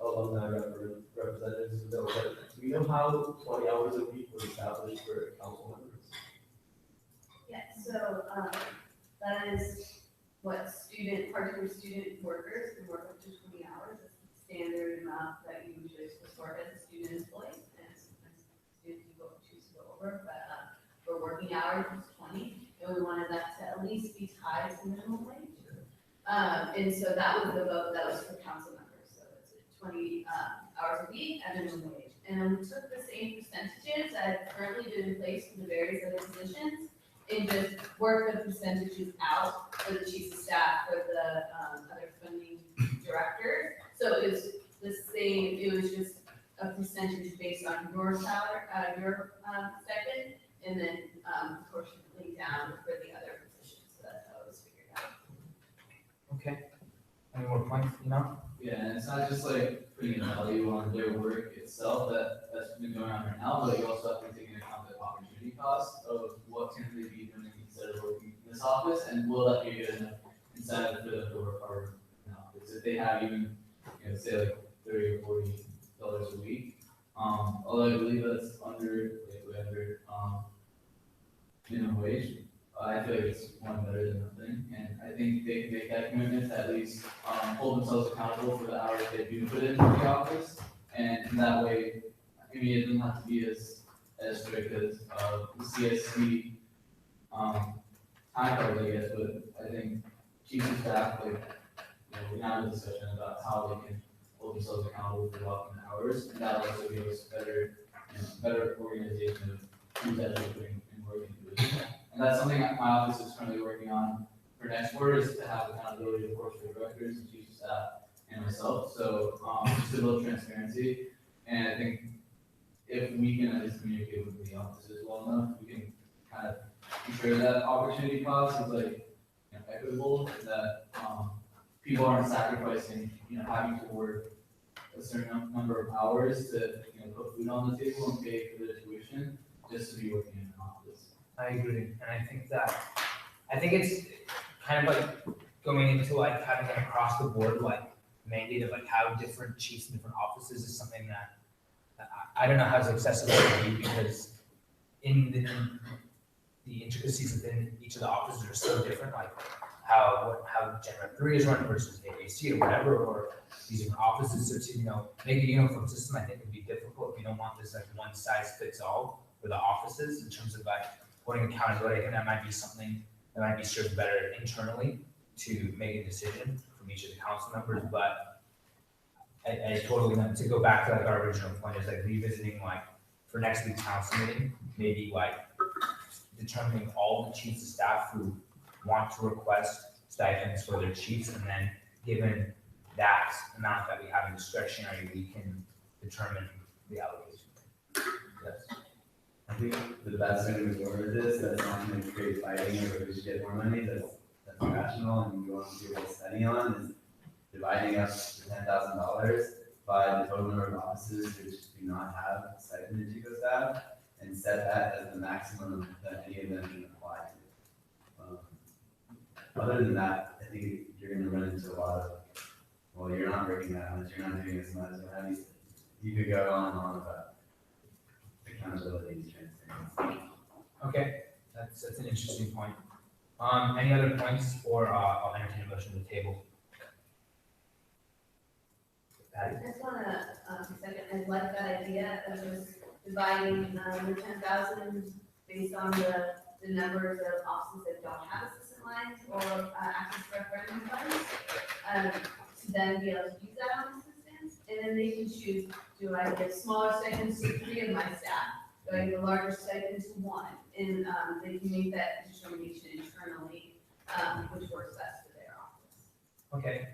alumni representatives, do we know how 20 hours a week was established for council members? Yeah, so, that is what part-time student workers can work up to 20 hours. It's the standard amount that you usually supposed to work as a student employee, and sometimes students choose to go over, but, for working hours, it's 20, and we wanted that to at least be tied to minimum wage. And so that was the vote that was for council members, so it's 20 hours a week at minimum wage. And we took the same percentages that have currently been in place for the various other positions and just worked the percentages out for the chiefs of staff, for the other funding directors. So it was the same, it was just a percentage based on your salary, your stipend, and then proportionately down for the other positions. So that's how it was figured out. Okay. Any more points, you know? Yeah, and it's not just like putting a value on their work itself that's been going on right now, but you also have to take into account the opportunity cost of what can they be doing instead of working in this office, and will that be a good enough incentive for them to work hard in the office? If they have even, say like $30 or $40 a week, although I believe that's under minimum wage, I feel like it's one better than nothing, and I think they can make that commitment to at least hold themselves accountable for the hours they do put into the office, and in that way, I mean, it doesn't have to be as strict as the CSC time cards, I guess, but I think chiefs of staff, we have a discussion about how they can hold themselves accountable for walking the hours, and that also gives us better organization of who's actually putting in work into it. And that's something that my office is currently working on for next quarter, is to have accountability, of course, for directors and chiefs of staff and myself. So just to build transparency, and I think if we can at least communicate with the offices well enough, we can kind of ensure that opportunity cost is equitable, that people aren't sacrificing, having to work a certain number of hours to put food on the table and pay for their tuition just to be working in an office. I agree, and I think it's kind of like going into like having an across the board mandate of how different chiefs in different offices is something that I don't know how successful it would be, because in the intricacies within each of the offices are so different, like how Gen Rep 3 is run versus AAC or whatever, or these different offices, so to, make a uniform system, I think would be difficult if you don't want this like one size fits all for the offices in terms of like putting accountability. I think that might be something that might be served better internally to make a decision from each of the council members, but I totally, to go back to like our original point is like revisiting like for next week's council meeting, maybe like determining all the chiefs of staff who want to request stipends for their chiefs, and then given that amount that we have in discretionary, we can determine the allocation. Yes. I think the best way to move forward with this, that's not going to create fighting over who should get more money, that's rational, and you want to do what we're spending on, is dividing up the $10,000 by the total number of offices which do not have stipend to chief of staff, and set that as the maximum that any of them can apply to. Other than that, I think you're going to run into a lot of, well, you're not breaking that much, you're not doing as much, or at least you could go on and on about accountability and transparency. Okay, that's an interesting point. Any other points, or I'll entertain a motion to the table. Patty? I just wanna, second, I like that idea of just dividing, the 10,000 based on the numbers of offices that don't have assistant lines or, access to referendum funds. To then be able to use that on assistants, and then they can choose, do I give smaller stipends to 3 of my staff? Do I give a larger stipend to 1? And, they can make that determination internally, which works best for their office. Okay,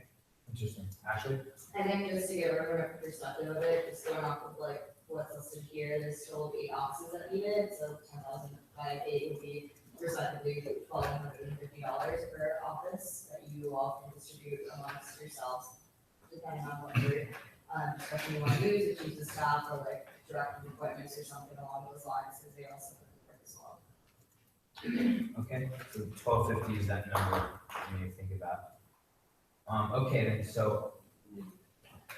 interesting. Ashley? I think just to get a perspective of it, just going off of like what's listed here, there's still 8 offices that need it, so 10,000 by 8 would be respectively $1,250 per office that you all can distribute amongst yourselves, depending on what your discussion you want to use, if you use the staff or like direct appointments or something along those lines, because they also work as well. Okay, so 1250 is that number you may think about. Okay, then, so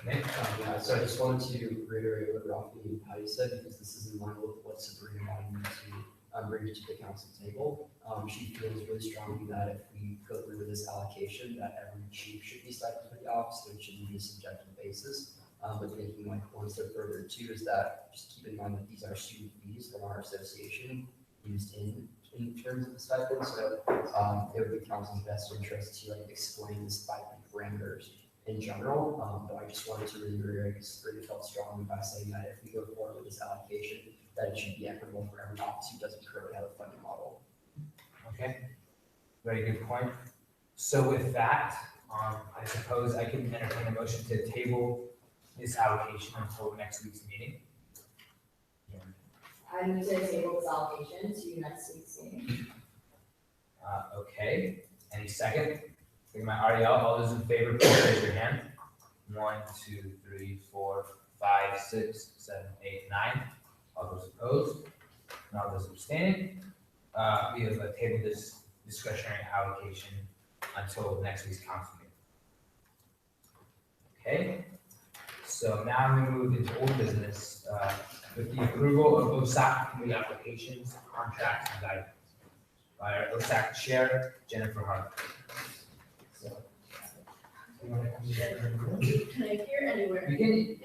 Nick? Yeah, so I just wanted to reiterate what Rafi and Patty said, because this is in line with what Sabrina wanted me to bring to the council table. She feels really strongly that if we go through with this allocation, that every chief should be stipend for the office, so it shouldn't be a subjective basis. But thinking like one step further too is that just keep in mind that these are student fees from our association used in terms of the stipend. So it would be council's best interest to like explain the stipend parameters in general. But I just wanted to really reiterate, because Sabrina felt strongly by saying that if we go forward with this allocation, that it should be equitable for every office who doesn't currently have a funding model. Okay, very good point. So with that, I suppose I can entertain a motion to table this allocation until next week's meeting. I move to table this allocation to next week's meeting. Okay, any second? Think my Ariel, all those in favor, please raise your hand. 1, 2, 3, 4, 5, 6, 7, 8, 9. All those opposed, and all those abstaining. We have tabled this discretionary allocation until next week's council meeting. Okay, so now we move into old business with the approval of USAC committee applications, contracts, and guidance by our USAC chair, Jennifer Hart. So, you want to come here? Can I hear anywhere? You can,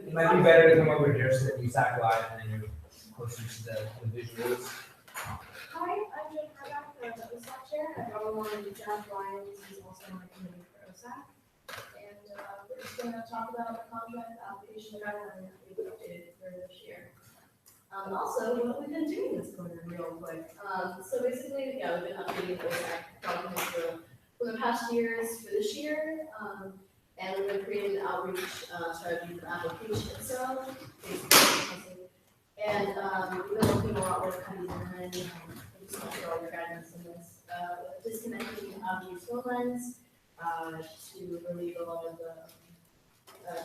it might be better to come over here so that you USAC live and then you're closer to the visuals. Hi, I'm Jen Harback, the OSAC chair. I brought along Jeff Lyons, who's also on the committee for OSAC. And we're just going to talk about the contract application guideline that we've updated for this year. Also, what we've been doing this quarter real quick. So basically, yeah, we've been updating OSAC documents for the past years for this year. And we've been creating an outreach strategy for the application itself, basically. And we've been looking a lot with Cuddy Zimmerman, just want to draw your guidance on this, disconnecting useful lens to relieve a lot of the,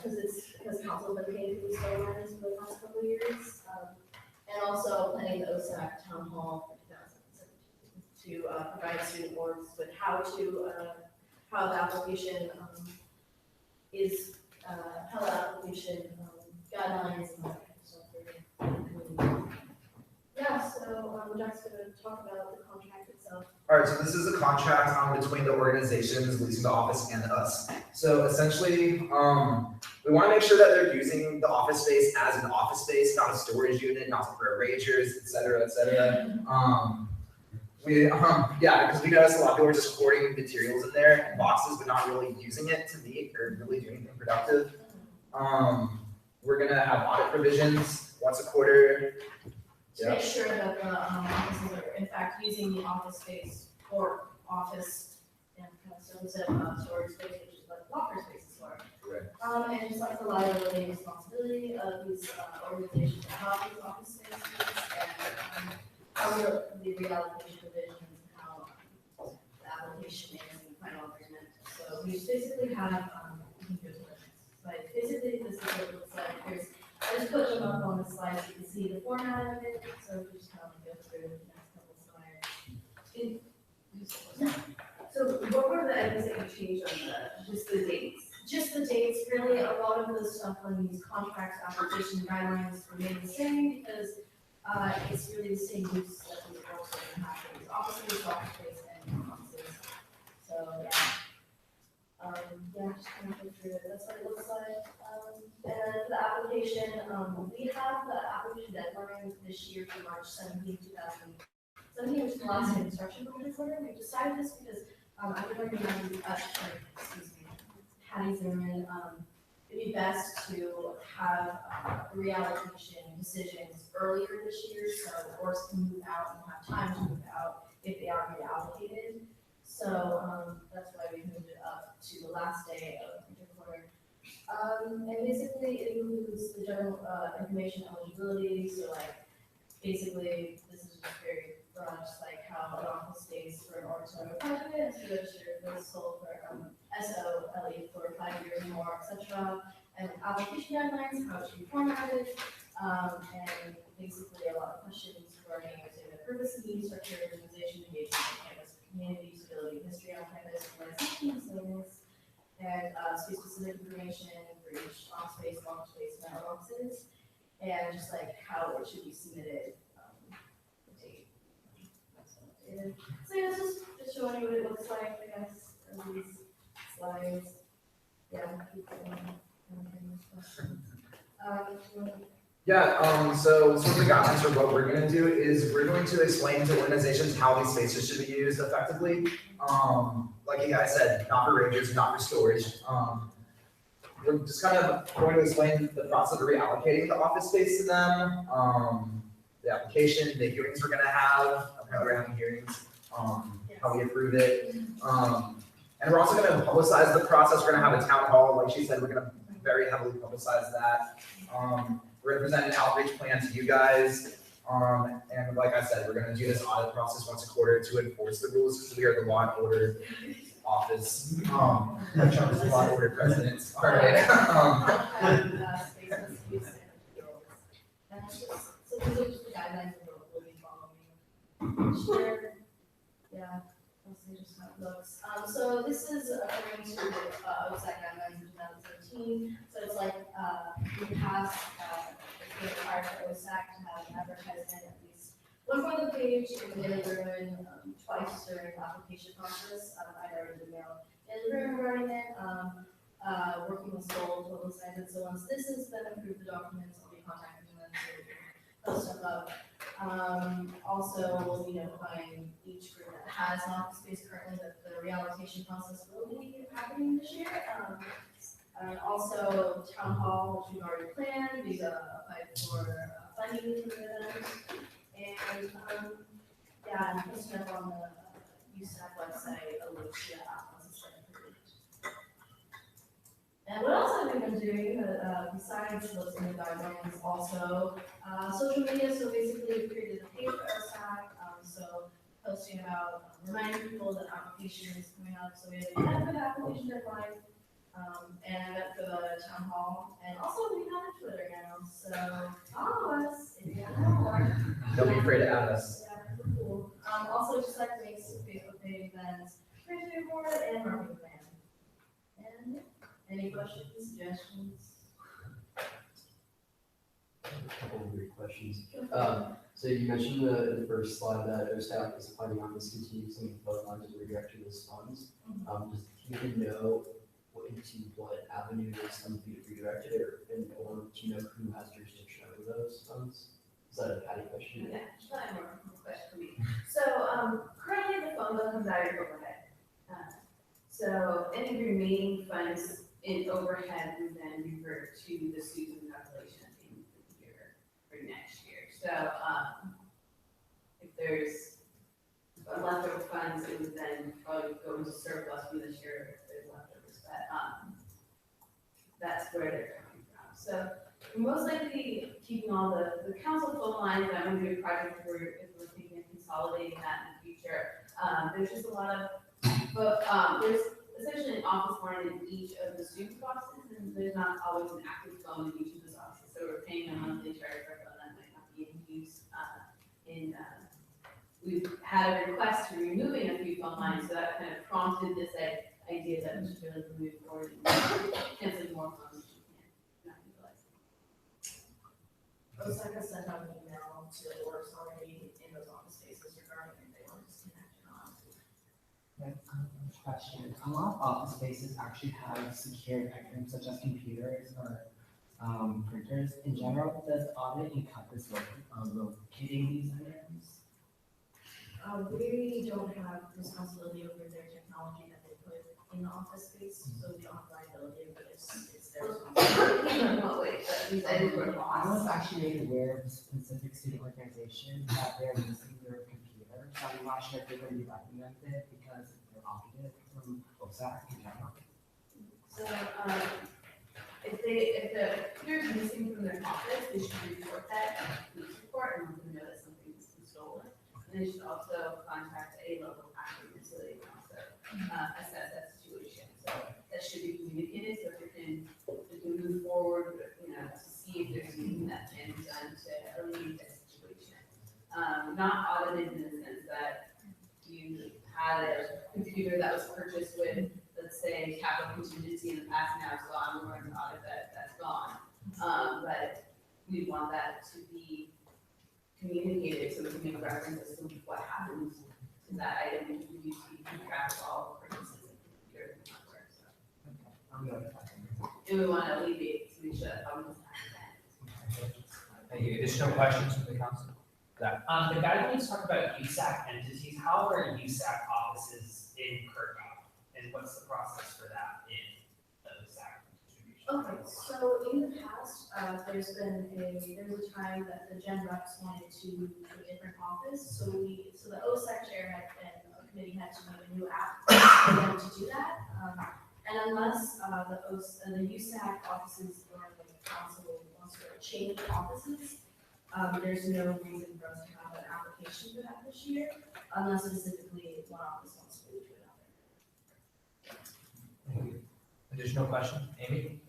because council has been paying for these phone lines for the past couple of years. And also planning the OSAC town hall for 2017 to provide student boards with how the application is, how the application guidelines and all that kind of stuff. Yeah, Jack's gonna talk about the contract itself. All right, so this is a contract between the organizations leasing the office and us. So essentially, we want to make sure that they're using the office space as an office space, not a storage unit, not to throw ragers, et cetera, et cetera. Because we noticed a lot of people are just hoarding materials in there and boxes, but not really using it to meet or really doing anything productive. We're gonna have audit provisions once a quarter. To make sure that the offices are in fact using the office space for office and kind of instead of storage space, which is what locker space is for. Right. And just like the liability and responsibility of these organizations that have these office spaces and how the reallocation provisions and how the application is in the final agreement. So we basically have, you can go to the next slide. Basically, this is what it looks like. I just put them up on the slide so you can see the format of it, so we just kind of go through the next couple slides. So what were the items that you changed on just the dates? Just the dates, really. A lot of the stuff on these contracts, application guidelines remain the same because it's really the same use that these roles are going to have for these offices, office space, and offices. So just kind of go through it. That's what it looks like. And then for the application, we have the application deadline this year for March 17, 2017, which is the last day of construction for this order. We decided this because after recommending, Patty Zimmerman, it'd be best to have reallocation decisions earlier this year, so boards can move out and have time to move out if they are reallocated. So that's why we moved it up to the last day of interquarter. And basically it includes the general information eligibility, so like basically this is just very broad, just like how an office space for an auditorium apartment is registered for sold for SOLE for 5 years or more, etc. And application guidelines, how it should be formatted, and basically a lot of questions regarding the purpose of the structure, organization, engagement on campus, community, stability, history on campus, organization, resilience, and space-specific information for each office space, long space, mailboxes, and just like how it should be submitted, the date. That's what I did. So yeah, this is just showing you what it looks like, I guess, of these slides. Yeah, keep going. So some of the guidelines for what we're gonna do is we're going to explain to organizations how these spaces should be used effectively. Like you guys said, not for rangers, not for storage. We're just kind of going to explain the process of reallocating the office space to them, the application, the hearings we're gonna have, apparently we're having hearings, how we approve it. And we're also gonna publicize the process. We're gonna have a town hall, like she said, we're gonna very heavily publicize that. We're gonna present an outreach plan to you guys. And like I said, we're gonna do this audit process once a quarter to enforce the rules, because we are the law and order office. Trump is the law and order president. All right. So these are just the guidelines that we'll be following. Sure. Yeah. Just how it looks. So this is according to the USAC guidelines in 2013. So it's like we passed it's required for USAC to have an advertisement at least one more the page in the Daily Bruin twice during the application process. I already emailed Daily Bruin regarding it. Working with Soul, totally cited. So once this has been approved, the documents, I'll be contacting them to post stuff up. Also, we'll be notifying each group that has an office space currently that the reallocation process will be happening this year. Also, town hall, which we've already planned, we've applied for funding for the event. And yeah, and posting up on the USAC website a link to that once it's been approved. And what else have we been doing besides what's in the guidelines? Also, social media. So basically, we created a page for USAC. So posting about reminding people that application is coming up. So we have an event for the application deadline, and for the town hall. And also, we have a Twitter now. So follow us if you haven't more. Don't be afraid to add us. Yeah, cool. Also, just like links to Facebook page events, printed report, and marketing plan. And any questions, suggestions? couple of weird questions. So you mentioned the first slide that OSAC is planning on discontinuing some of the phone lines and redirecting those funds. Does the community know into what avenue those funds be redirected, or do you know who has jurisdiction over those funds? Is that a Patty question? Yeah, just probably more of a question for me. So, currently the phone bill comes out of your overhead. So any remaining funds in overhead would then revert to the student calculation at the end of the year for next year. So, if there's leftover funds, it would then probably go into surplus from this year if there's leftovers, but, that's where they're coming from. So we're most likely keeping all the council phone lines, that would be a project where if we're thinking of consolidating that in the future. There's just a lot of, but, there's essentially an office line in each of the student boxes, and there's not always an active phone in each of those offices. So we're paying a monthly charge for a phone that might not be in use, we've had a request to removing a few phone lines, so that kind of prompted this idea that we should really move forward and cancel more phones which we can't not utilize. OSAC has sent out an email to the orgs already in those office spaces regarding if they want to disconnect or not. Question. A lot of office spaces actually have secured items such as computers or printers. In general, does audit encompass locating these items? We don't have responsibility over their technology that they put in the office space, so we don't have liability, but it's their responsibility. In what way? But these items were I lost. was actually made aware of a specific student organization that they're missing their computer, so I'm not sure if they're going to be recommended because they're audited from OSAC in general. So, if the computer is missing from their office, they should report that in a police report and let them know that something's been stolen. And they should also contact a local actor so they can also assess that situation. So that should be communicated, so if we can move forward, to see if there's anything that can be done to alleviate that situation. Not audited in the sense that you had a computer that was purchased with, let's say, capital contingency in the past, now it's gone, we're going to audit that's gone. But we want that to be communicated so we can make references to what happens to that item, and we need to keep track of all purchases of computers and hardware, so. I'm going to And we want to alleviate, so we should almost have that. Thank you. Additional questions from the council? The guidelines talk about USAC entities. How are USAC offices in Kirkuk? And what's the process for that in the USAC distribution? Okay, so in the past, there was a time that the Gen Reps wanted to move to a different office, so the OSAC chair and the committee had to make a new app for them to do that. And unless the USAC offices or the council wants to change offices, there's no reason for us to have an application for that this year, unless specifically one office wants to move to another. Thank you. Additional question, Amy?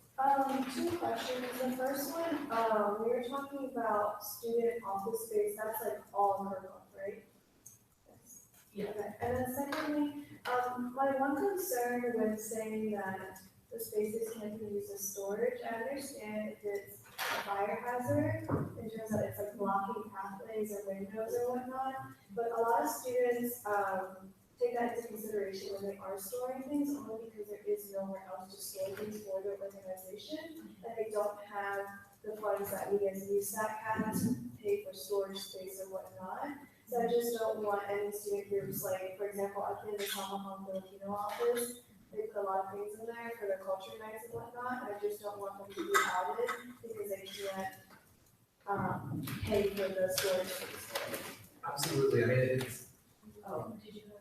Two questions. The first one, we were talking about student office space, that's like all in Kirkuk, right? Yes. Yeah. Okay. And then secondly, my one concern with saying that the spaces can't be used as storage, I understand if it's a fire hazard, in terms of it's like blocking pathways or windows or whatnot, but a lot of students, take that into consideration when they are storing things, only because there is nowhere else to store things for their organization, and they don't have the funds that we as USAC have to pay for storage space or whatnot. So I just don't want any student groups, like, for example, I play in the Tomahawk Filipino office, they put a lot of things in there for their culture nights and whatnot, and I just don't want them to be outed because they can't, pay for the storage space. Absolutely. I mean, it's.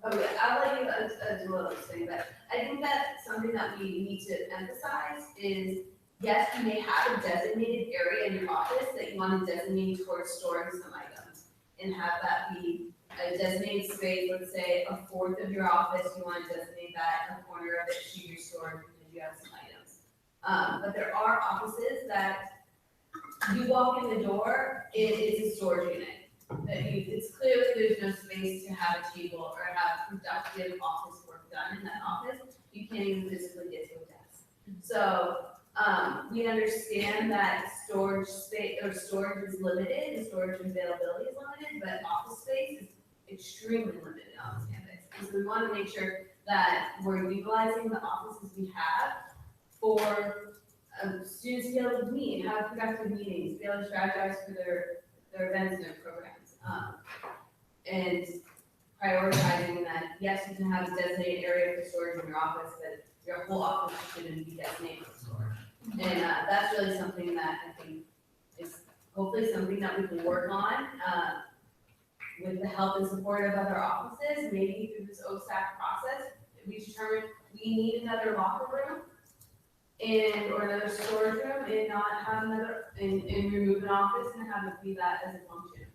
Okay, I'll let you as well as say that. I think that something that we need to emphasize is, yes, you may have a designated area in your office that you want to designate towards storing some items, and have that be a designated space, let's say a fourth of your office, you want to designate that in a corner of it to your storage because you have some items. But there are offices that you walk in the door, it is a storage unit. It's clearly there's no space to have a table or have productive office work done in that office. You can't even physically get to a desk. So We understand that storage space, or storage is limited, and storage availability is limited, but office space is extremely limited on this campus. And so we want to make sure that we're utilizing the offices we have for students to be able to meet, have productive meetings, be able to strategize for their events and their programs. And prioritizing that, yes, you can have a designated area for storage in your office, but your whole office shouldn't be designated for storage. And that's really something that I think is hopefully something that we can work on with the help and support of other offices, maybe through this OSAC process. We determined we need another locker room or another storage room and not have another, and remove an office and have it be that as a function.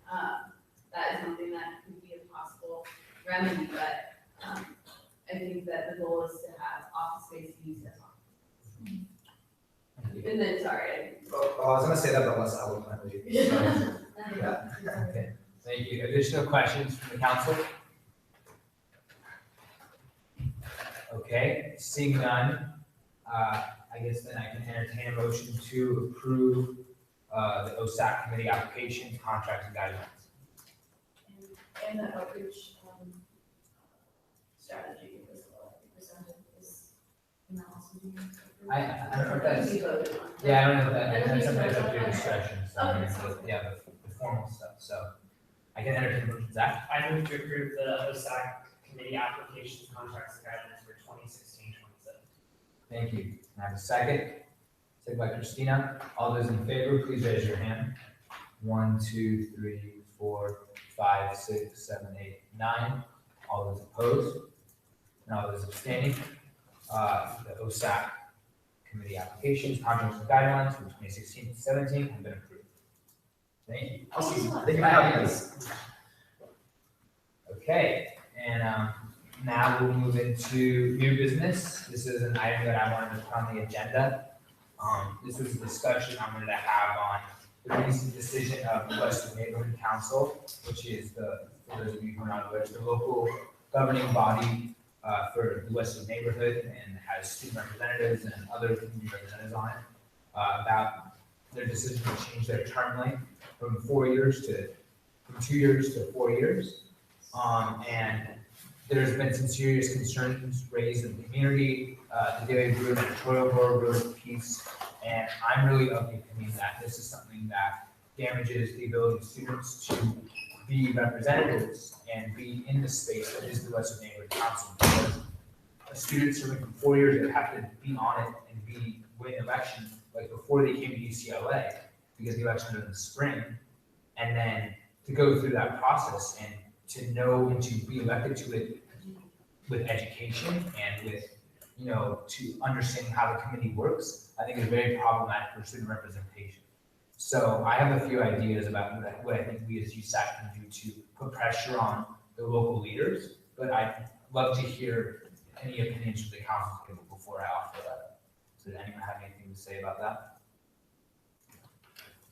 That is something that could be a possible remedy, but I think that the goal is to have office space used as office. And then, sorry. Oh, I was gonna say that, but less eloquently. Yeah, okay, thank you. Additional questions from the council? Okay, seeing none, I guess then I can entertain a motion to approve the OSAC committee applications, contracts, and guidelines. And the outreach strategy was presented is I don't know if that's, yeah, I don't know if that, that's something that's up to your discretion, so, I mean, yeah, the formal stuff, so. I can entertain a motion, Zach? I move to approve the OSAC committee applications, contracts, and guidelines for 2016-2017. Thank you. Can I have a second? Second by Christina. All those in favor, please raise your hand. 1, 2, 3, 4, 5, 6, 7, 8, 9. All those opposed? And all those abstaining? The OSAC committee applications, contracts, and guidelines for 2016-17 have been approved. Thank you. I'll see you. Thank you for having us. Okay, and now we'll move into new business. This is an item that I wanted to put on the agenda. This was a discussion I wanted to have on the recent decision of the Westwood Neighborhood Council, which is for those of you who are not aware, it's the local governing body for the Westwood neighborhood and has student representatives and other community representatives on it, about their decision to change their term length from 2 years to 4 years. And there's been some serious concerns raised in the community. The Daily Brew editorial board wrote a piece, and I'm really of the opinion that this is something that damages the ability of students to be representatives and be in the space that is the Westwood Neighborhood Council. Because a student serving for 4 years, they have to be on it and win elections like before they came to UCLA, because the elections are in the spring, and then to go through that process and to know and to be elected to it with education and with, to understanding how the committee works, I think is very problematic for student representation. So I have a few ideas about what I think we as USAC can do to put pressure on the local leaders, but I'd love to hear any opinions from the council before I offer that. So does anyone have anything to say about that?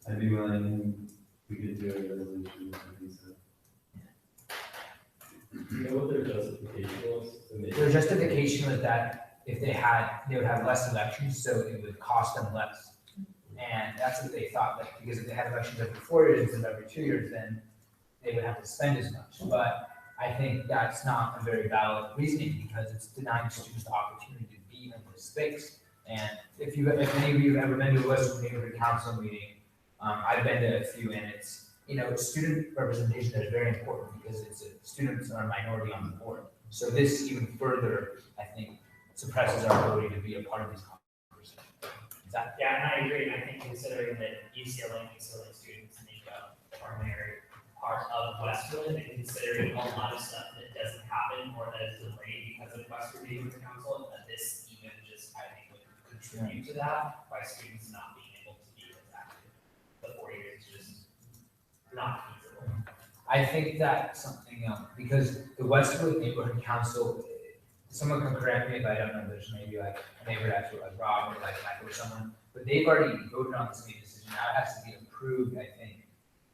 I'd be willing, we could do a resolution, like you said. Do you know what their justification was? Their justification was that if they would have less elections, so it would cost them less. And that's what they thought, like, because if they had elections every 4 years instead of every 2 years, then they would have to spend as much. But I think that's not a very valid reasoning, because it's denying students the opportunity to be in this space. And if any of you have ever been to a Westwood Neighborhood Council meeting, I've been to a few, and it's, student representation that is very important because students are a minority on the board. So this even further, I think, suppresses our ability to be a part of these conversations. Yeah, and I agree. I think considering that UCLA and UCLA students make up a primary part of Westwood, and considering a lot of stuff that doesn't happen or that is delayed because of Westwood Neighborhood Council, that this even just, I think, would contribute to that by students not being able to be as active. The 4 years is just not feasible. I think that's something because the Westwood Neighborhood Council, someone can correct me if I don't know, there's maybe like a neighbor that's like Rob or like Michael or someone, but they've already voted on this decision. Now it has to be approved, I think,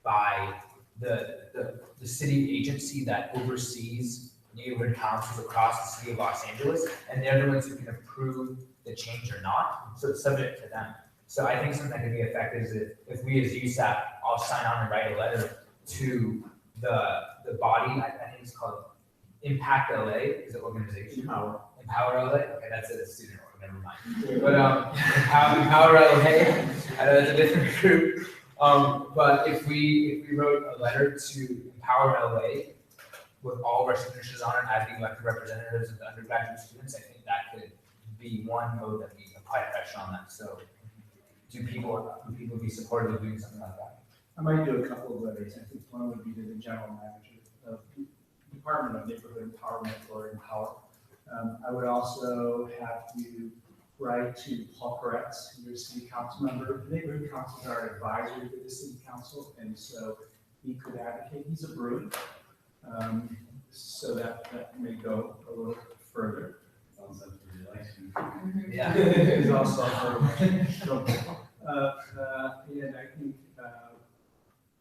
by the city agency that oversees neighborhood councils across the city of Los Angeles, and they're the ones who can approve the change or not, so it's subject to them. So I think something that could be effective is if we as USAC all sign on and write a letter to the body, I think it's called Impact LA, is it organization? Empower LA, okay, that's a student org, never mind. But Empower LA, I know that's a different group. But if we wrote a letter to Empower LA with all of our signatures on it as the elected representatives of the undergraduate students, I think that could be one mode that we apply pressure on that. So would people be supportive of doing something like that? I might do a couple of letters. I think one would be to the general manager of Department of Neighborhood Empowerment or Empower. I would also have you write to Paul Koretz, your city council member. Neighborhood councils are advisory to the city council, and so he could advocate. He's a Bruin, so that may go a little further. Sounds like a election. Yeah. He's also for election. And I think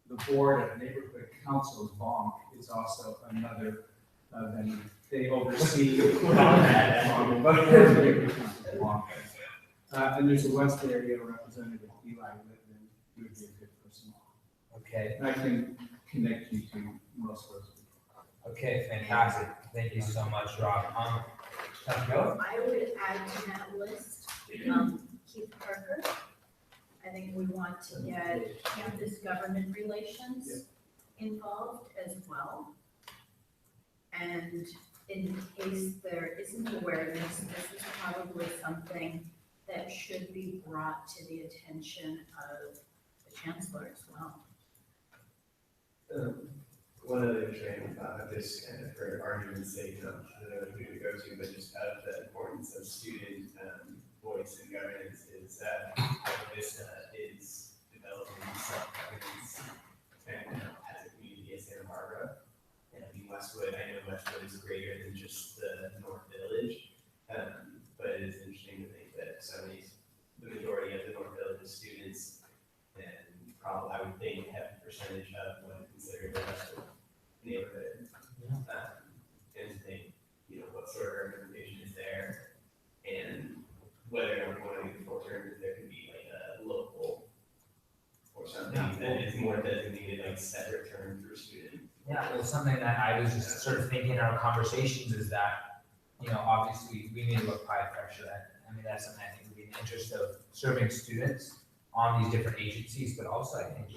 the board of neighborhood councils, BONC, is also another venue. They oversee and there's a West area representative, Eli Whitman, who would be a good person. Okay. And I can connect you to most of those people. Okay, fantastic. Thank you so much, Rob. Dr. Miller? I would add to that list, Keith Parker. I think we want to get campus government relations involved as well. And in case there isn't awareness, this is probably something that should be brought to the attention of the chancellor as well. One other train of thought, this kind of for argument's sake, I don't know who to go to, but just out of the importance of student voice and governance is that Vista is developing self-governance and as a community of Santa Barbara. And in Westwood, I know Westwood is greater than just the North Village, but it is interesting to think that the majority of the North Village students and probably, I would think, have a percentage of what is considered the Westwood neighborhood. And think, what sort of representation is there, and whether or not we want to get full terms, if there could be like a local or something that is more designated, like separate term for student. Yeah, well, something that I was just sort of thinking in our conversations is that, obviously we need to apply pressure. I mean, that's something I think would be in the interest of serving students on these different agencies, but also I think,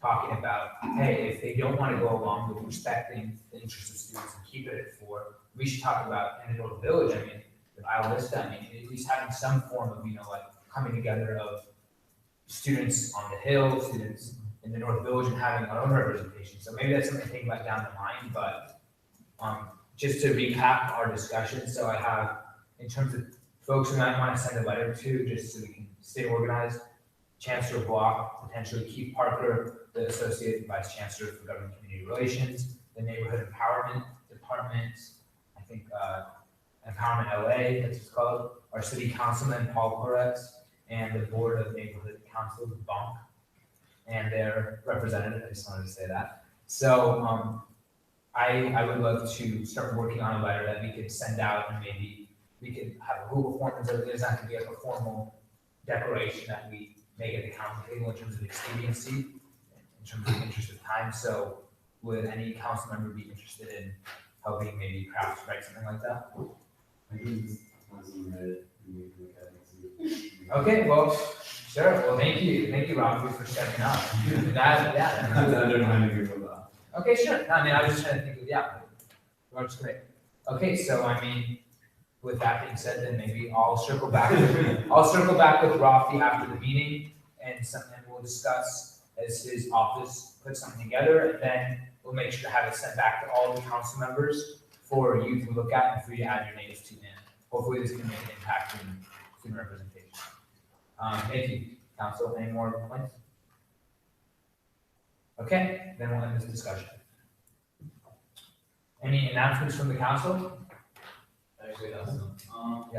talking about, hey, if they don't want to go along with respecting the interests of students and keep it at 4, we should talk about in the North Village, I mean, with Isla Vista, I mean, at least having some form of, like coming together of students on the Hill, students in the North Village and having our own representation. So maybe that's something to think about down the line, but just to recap our discussion, so I have, in terms of folks who might want to send a letter to, just so we can stay organized, Chancellor Block, potentially Keith Parker, the Associate Vice Chancellor for Government Community Relations, the Neighborhood Empowerment Department, I think Empowerment LA, that's what it's called, our City Councilman Paul Koretz, and the Board of Neighborhood Councils, BONC, and their representative, I just wanted to say that. So I would love to start working on a letter that we could send out, and maybe we could have a Google form, so it doesn't have to be like a formal declaration that we make at the council table in terms of expediency, in terms of the interest of time. So would any council member be interested in helping maybe craft, write something like that? Okay, well, sure. Well, thank you, Rob, for stepping up. Okay, sure. No, I mean, I was just trying to think of, Rob's great. Okay, so I mean, with that being said, then maybe I'll circle back with Rafi after the meeting, and we'll discuss as his office puts something together, and then we'll make sure to have it sent back to all the council members for you to look at and for you to add your names to. And hopefully this can make an impact in student representation. Thank you, council. Any more points? Okay, then we'll end this discussion. Any announcements from the council? Actually, that's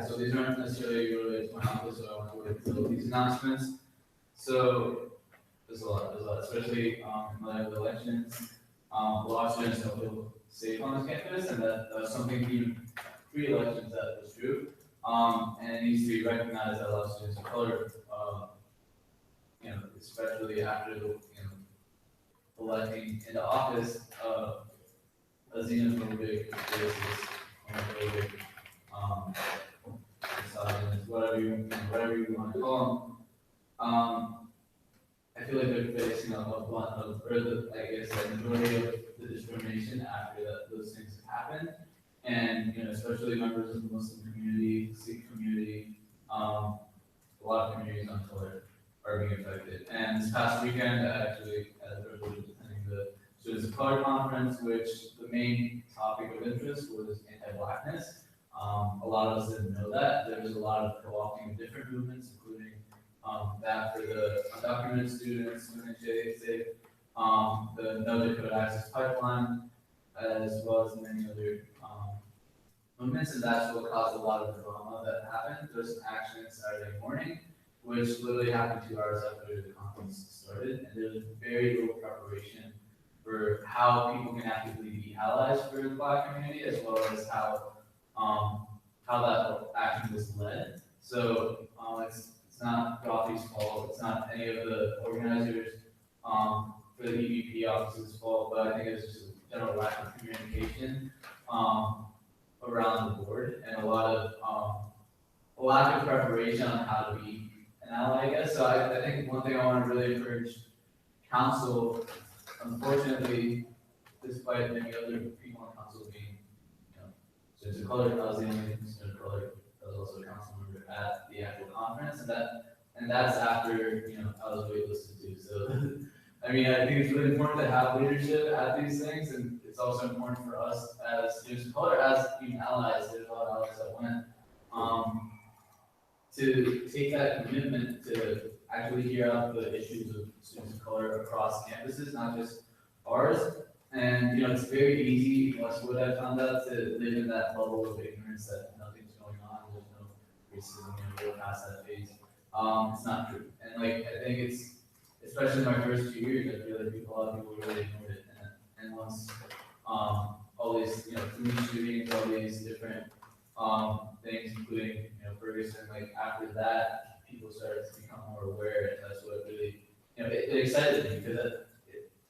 so these aren't necessarily related to my office, so I want to wait until these announcements. So there's a lot, especially in light of the elections. A lot of students don't feel safe on this campus, and that was something even pre-elections that was true. And it needs to be recognized that a lot of students of color, especially after electing into office, xenophobic, racist, homophobic, misogynist, whatever you want to call them. I feel like they're facing a blunt of, or the majority of the discrimination after those things have happened. And, especially members of the Muslim community, Sikh community, a lot of communities on color are being affected. And this past weekend, I actually had the privilege of attending the Students of Color Conference, which the main topic of interest was anti-Blackness. A lot of us didn't know that. There was a lot of co-opting of different movements, including that for the undocumented students, UNHCR, the No Dakota Access Pipeline, as well as many other movements, and that's what caused a lot of the drama that happened. There was an action Saturday morning, which literally happened 2 hours after the conference started, and there was very little preparation for how people can actively be allies for the Black community, as well as how that action was led. So it's not Rothy's fault. It's not any of the organizers for the EVP office's fault, but I think it's just a general lack of communication around the board and a lack of preparation on how to be an ally, I guess. So I think one thing I want to really encourage council, unfortunately, despite many other people on council being, students of color, I was the only student of color that was also a council member at the actual conference, and that's after I was waitlisted too. So I mean, I think it's really important to have leadership at these things, and it's also important for us as students of color, as being allies. There's a lot of allies that went to take that commitment to actually hear out the issues of students of color across campuses, not just ours. And it's very easy, Westwood, I found out, to live in that bubble of ignorance that nothing's going on, there's no racism, we're past that phase. It's not true. And I think it's, especially in my first 2 years, I feel like a lot of people really ignored it. And once all these, police shootings, all these different things, including, Ferguson, after that, people started to become more aware, and that's what really, it excited me, because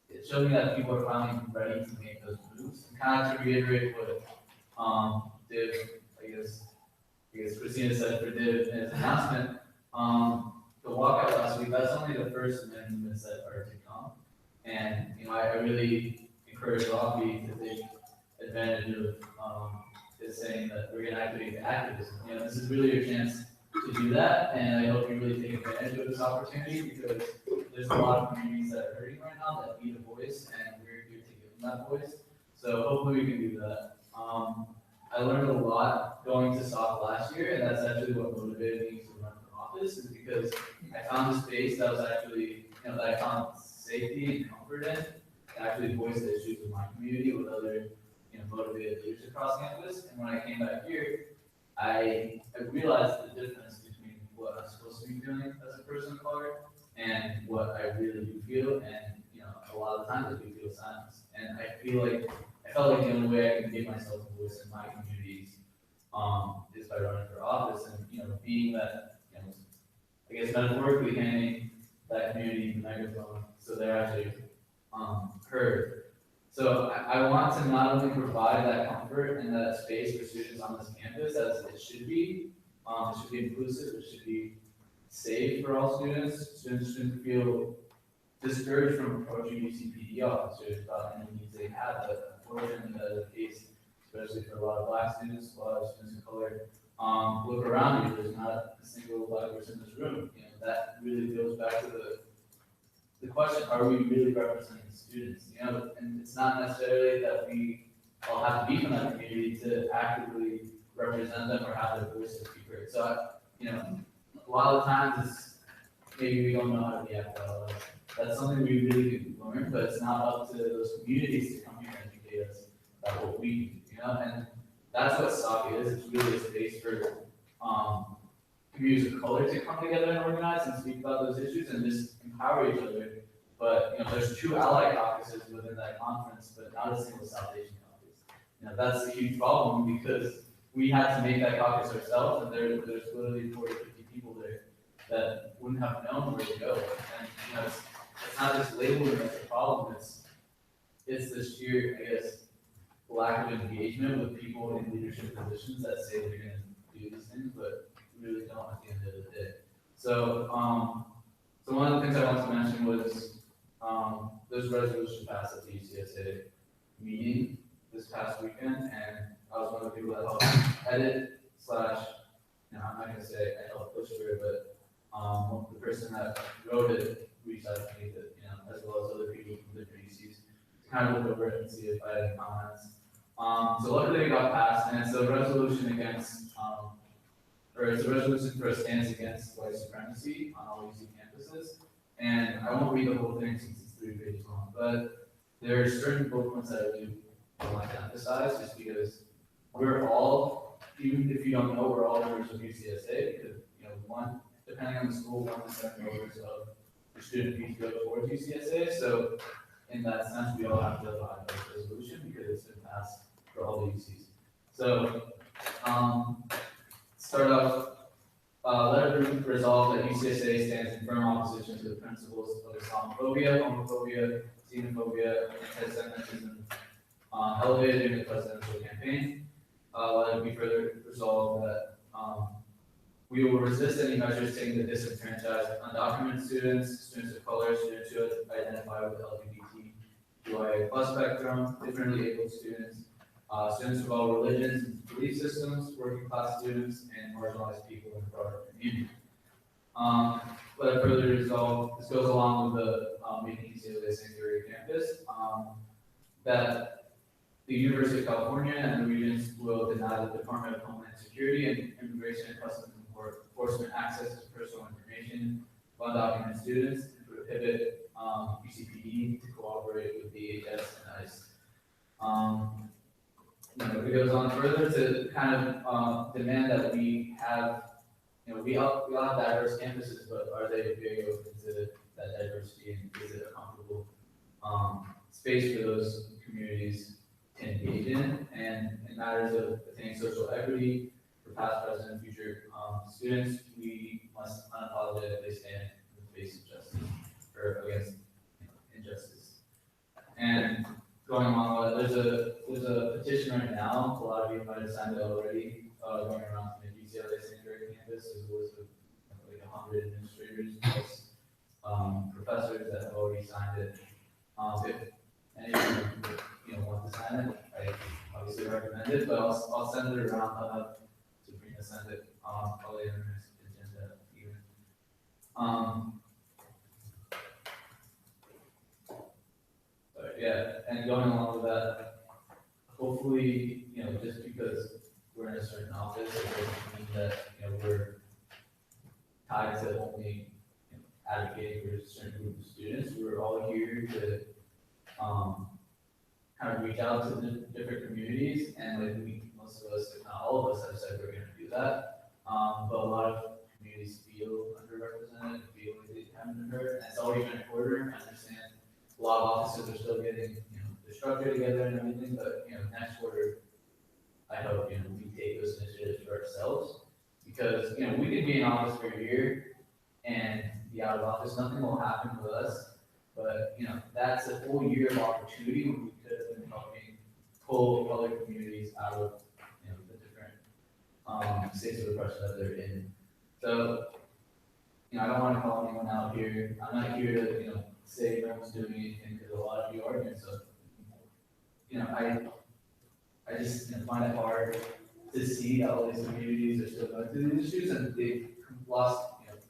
it showed me that people are finally ready to make those moves. And kind of to reiterate what Div, I guess Christina said for Div in his announcement, the walkout last week, that's only the first amendments that are to come. And, I really encourage Rocky to take advantage of is saying that we're going to activate the activism. This is really your chance to do that, and I hope you really take advantage of this opportunity, because there's a lot of communities that are hurting right now that need a voice, and we're here to give them that voice. So hopefully we can do that. I learned a lot going to SOC last year, and that's actually what motivated me to run for office, is because I found a space that was actually, that I found safety and comfort in, to actually voice the issues of my community with other, motivated leaders across campus. And when I came back here, I realized the difference between what I'm supposed to be doing as a person of color and what I really do feel. And, a lot of times I do feel silence. And I felt like the only way I can give myself a voice in my communities is by running for office. And, being that, I guess metaphorically handing that community the megaphone so they're actually heard. So I want to not only provide that comfort and that space for students on this campus as it should be inclusive, it should be safe for all students. Students shouldn't feel discouraged from approaching UCPD officers about any needs they have, but unfortunately that is the case, especially for a lot of Black students, a lot of students of color. Look around you, there's not a single Black person in this room. That really goes back to the question, are we really representing students? And it's not necessarily that we all have to be from that community to actively represent them or have their voices be heard. So, a lot of times it's maybe we don't know how to be allies. That's something we really can learn, but it's not up to those communities to come here and educate us about what we do, and that's what SOC is. It's really a space for communities of color to come together and organize and speak about those issues and just empower each other. But there's 2 ally caucuses within that conference, but not a single South Asian caucus. that's a huge problem because we had to make that caucus ourselves, and there's literally 40, 50 people there that wouldn't have known where to go. And, it's not just labeling that's a problem, it's the sheer, I guess, lack of engagement with people in leadership positions that say they're gonna do these things, but really don't at the end of the day. So, so one of the things I wanted to mention was, there's a resolution passed at the UCSA meeting this past weekend, and I was one of the people that helped edit / I'm not gonna say I helped push for it, but, the person that wrote it reached out to me that, as well as other people from different UCs, to kind of look over it and see if I had any comments. So luckily it got passed, and it's a resolution against, or it's a resolution for a stance against white supremacy on all UC campuses. And I won't read the whole thing since it's 3 pages long, but there are certain bullet points that I really want to emphasize, just because we're all, even if you don't know, we're all members of UCSA, because, one, depending on the school, 1 to 7 members of the student fees go towards UCSA. So in that sense, we all have to abide by the resolution because it's been passed for all the UCs. So, start off, let it be resolved that UCSA stands in firm opposition to the principles of Islamophobia, homophobia, xenophobia, anti-Semitism, elevated during the presidential campaign. Let it be further resolved that we will resist any measures taken to disenfranchise undocumented students, students of color, students who identify with the LGBTQIA+ spectrum, differently abled students, students of all religions and belief systems, working class students, and marginalized people in the broader community. Let it further resolve, this goes along with the making UCLA sanctuary campus, that the University of California and the regions will deny the Department of Homeland Security and Immigration and Customs Enforcement access to personal information of undocumented students, and prohibit UCPE to cooperate with DHS and ICE. It goes on further to kind of demand that we have, we all have diverse campuses, but are they very open to that diversity, and is it a comfortable space for those communities to engage in? And in matters of attaining social equity for past, present, and future students, we must unapologetically stand in the face of justice, or against injustice. And going along with it, there's a petition right now, a lot of you might have signed it already, going around to the UCLA sanctuary campus, as well as like 100 administrators, plus professors that have already signed it. If any of you want to sign it, I obviously recommend it, but I'll send it around to bring a send it probably in the next agenda even. But yeah, and going along with that, hopefully, just because we're in a certain office, it doesn't mean that, we're tied to only advocating for a certain group of students. We're all here to kind of reach out to the different communities, and like most of us, if not all of us, have said we're going to do that. But a lot of communities feel underrepresented, feel like they haven't been heard, and it's already been a quarter. I understand a lot of offices are still getting, their structure together and everything, but, next quarter, I hope, we take those initiatives for ourselves, because, we could be in office for a year and be out of office, nothing will happen with us, but, that's a full year of opportunity when we could have been helping pull other communities out of, the different, states of oppression that they're in. So, I don't want to call anyone out here. I'm not here to, say no one's doing anything, because a lot of you are doing stuff. I just find it hard to see that all these communities are still going through these issues, and they've lost,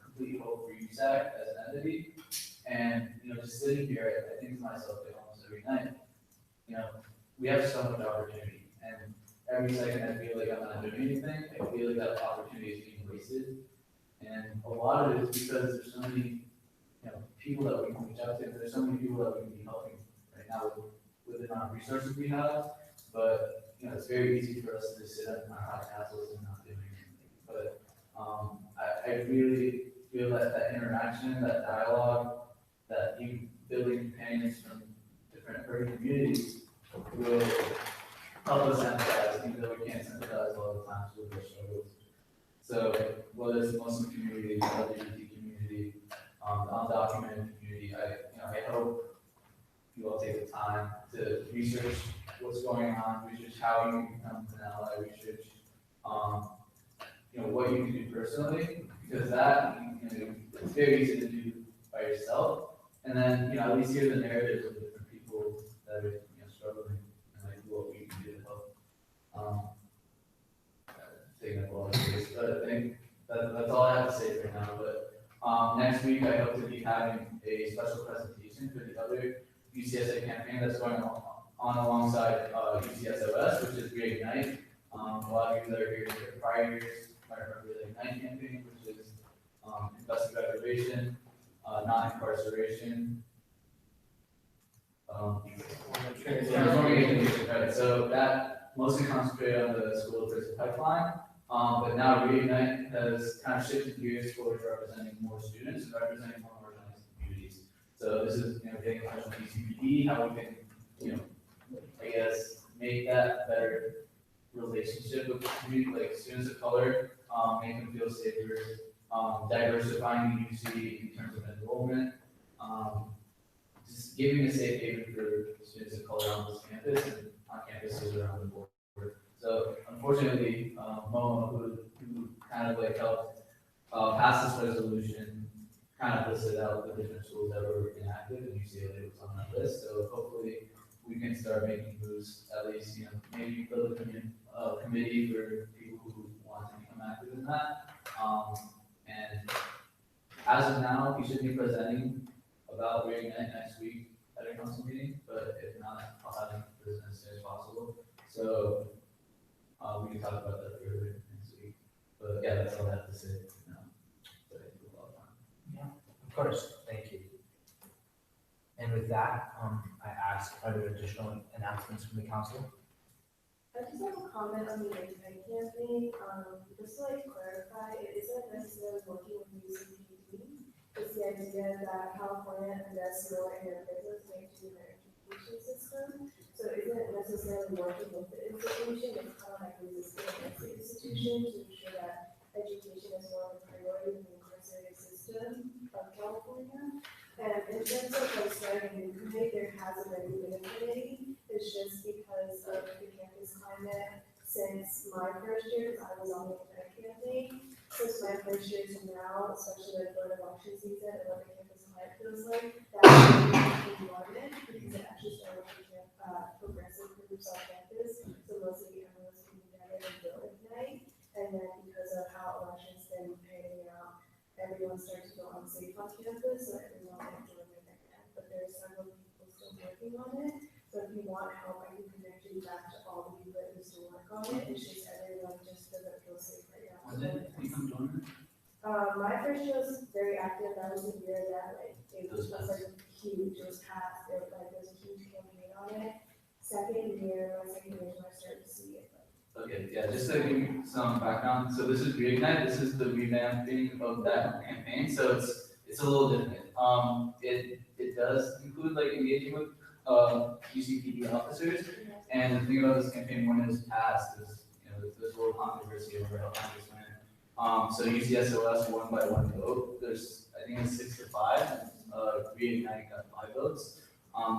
complete hope for USAC as an entity. And, just sitting here, I think to myself like almost every night, we have so much opportunity, and every second I feel like I'm not doing anything, I feel like that opportunity is being wasted. And a lot of it is because there's so many, people that we can reach out to. There's so many people that we can be helping right now with the amount of resources we have. But, it's very easy for us to just sit up in our high castles and not do anything. But I really feel that interaction, that dialogue, that you building companions from different urban communities will help us So whether it's the Muslim community, the LGBT community, the undocumented community, I hope you all take the time to research what's going on, research how you can become an ally, research, what you can do personally, because that, it's very easy to do by yourself. And then, at least hear the narratives of different people that are, struggling and like what we can do to help. Taking up a lot of space, but I think that's all I have to say for now. But next week I hope to be having a special presentation for the other UCSA campaign that's going on alongside UCSOS, which is Reignite. A lot of you that are here for prior years might remember the Ignite campaign, which is investigative deprivation, non-incarceration. Right. So that mostly concentrated on the school to prison pipeline. But now Reignite has kind of shifted gears towards representing more students and representing more marginalized communities. So this is, getting in touch with DCPD, how we can, I guess, make that better relationship with the community, like students of color, make them feel safer, diversifying the UC in terms of enrollment, just giving a safe haven for students of color on this campus and on campuses around the board. So unfortunately, Momo, who kind of like helped pass this resolution, kind of listed out the different schools that were inactive, and UCLA was on that list. So hopefully we can start making moves, at least, maybe build a committee for people who want to become active in that. And as of now, we should be presenting about Reignite next week at a council meeting, but if not, I'll have it presented as soon as possible. So we can talk about that further next week. But yeah, that's all I have to say. But I took a lot of time. Yeah, of course, thank you. And with that, I ask, are there additional announcements from the council? I just have a comment on the Ignite campaign. Just to clarify, it isn't necessarily working with UCPD. It's the idea that California invests more in their business into their education system. So it isn't necessarily working with the institution, it's kind of like resisting against the institution to ensure that education is more of a priority in the incarcerated system of California. And in terms of starting a new committee, there hasn't been a committee. It's just because of the campus climate since my first year, because I was on the Ignite campaign. Since my first year to now, especially with the election season and what the campus climate feels like, that's really important because it actually started with progressive groups on campus. So mostly everyone's coming together and build Ignite. And then because of how elections been panning out, everyone started to feel unsafe on campus, so everyone went to join it again. But there are several people still working on it. So if you want help, I can connect you back to all the people that used to work on it. It's just everyone just doesn't feel safe right now. When did you become donor? My first year was very active. That was the year that it was huge. It was passed. There was a huge campaign on it. My second year is when I started to see it. Okay, yeah, just to give you some background, so this is Reignite, this is the revamping of that campaign, so it's a little different. It does include engaging with UCPD officers, and the thing about this campaign when it was passed is, there's a little controversy over how Congress went. So UCSOS won by 1 vote, I think it's 6-5, and Reignite got 5 votes.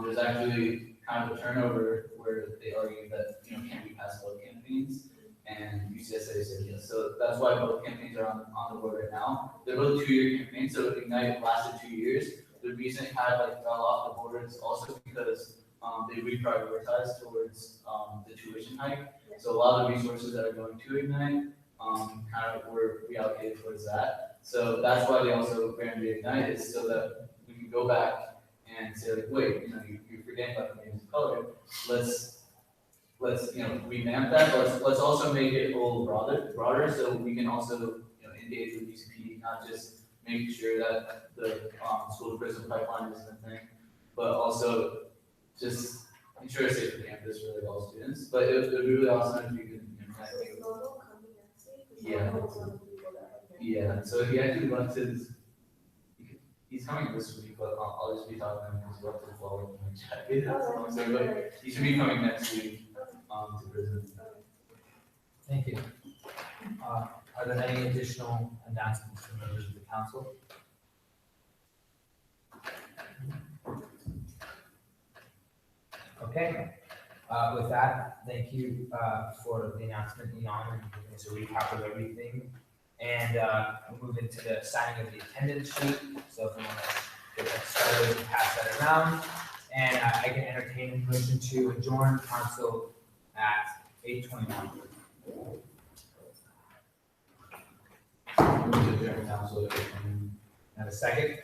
There's actually kind of a turnover where they argue that, can we pass both campaigns? And UCSA said yes. So that's why both campaigns are on the board right now. They're both 2-year campaigns, so Ignite lasted 2 years. The reason it kind of fell off the board is also because they reprioritized towards the tuition hike. So a lot of the resources that are going to Ignite kind of were reallocated towards that. So that's why they also ran Reignite, is so that we can go back and say wait, you're forgetting about the communities of color. Let's revamp that. Let's also make it a little broader, so we can also engage with UCPD, not just making sure that the school to prison pipeline isn't a thing, but also just ensure a safer campus for all students. But it would be really awesome if you could yeah. So he actually left he's coming this week, but I'll just be talking to him because he left his wallet in my jacket. But he should be coming next week to prison. Thank you. Are there any additional announcements from members of the council? Okay, with that, thank you for the announcement, Leon, and giving us a recap of everything. And we'll move into the signing of the attendance sheet. So if you want to get that started, and pass that around. And I can entertain a motion to adjourn council at 8:21. And a second?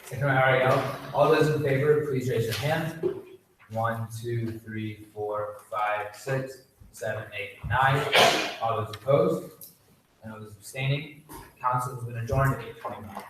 Second by Ariel. All those in favor, please raise your hand. 1, 2, 3, 4, 5, 6, 7, 8, 9. All those opposed? And all those abstaining? Council has been adjourned at 8:21.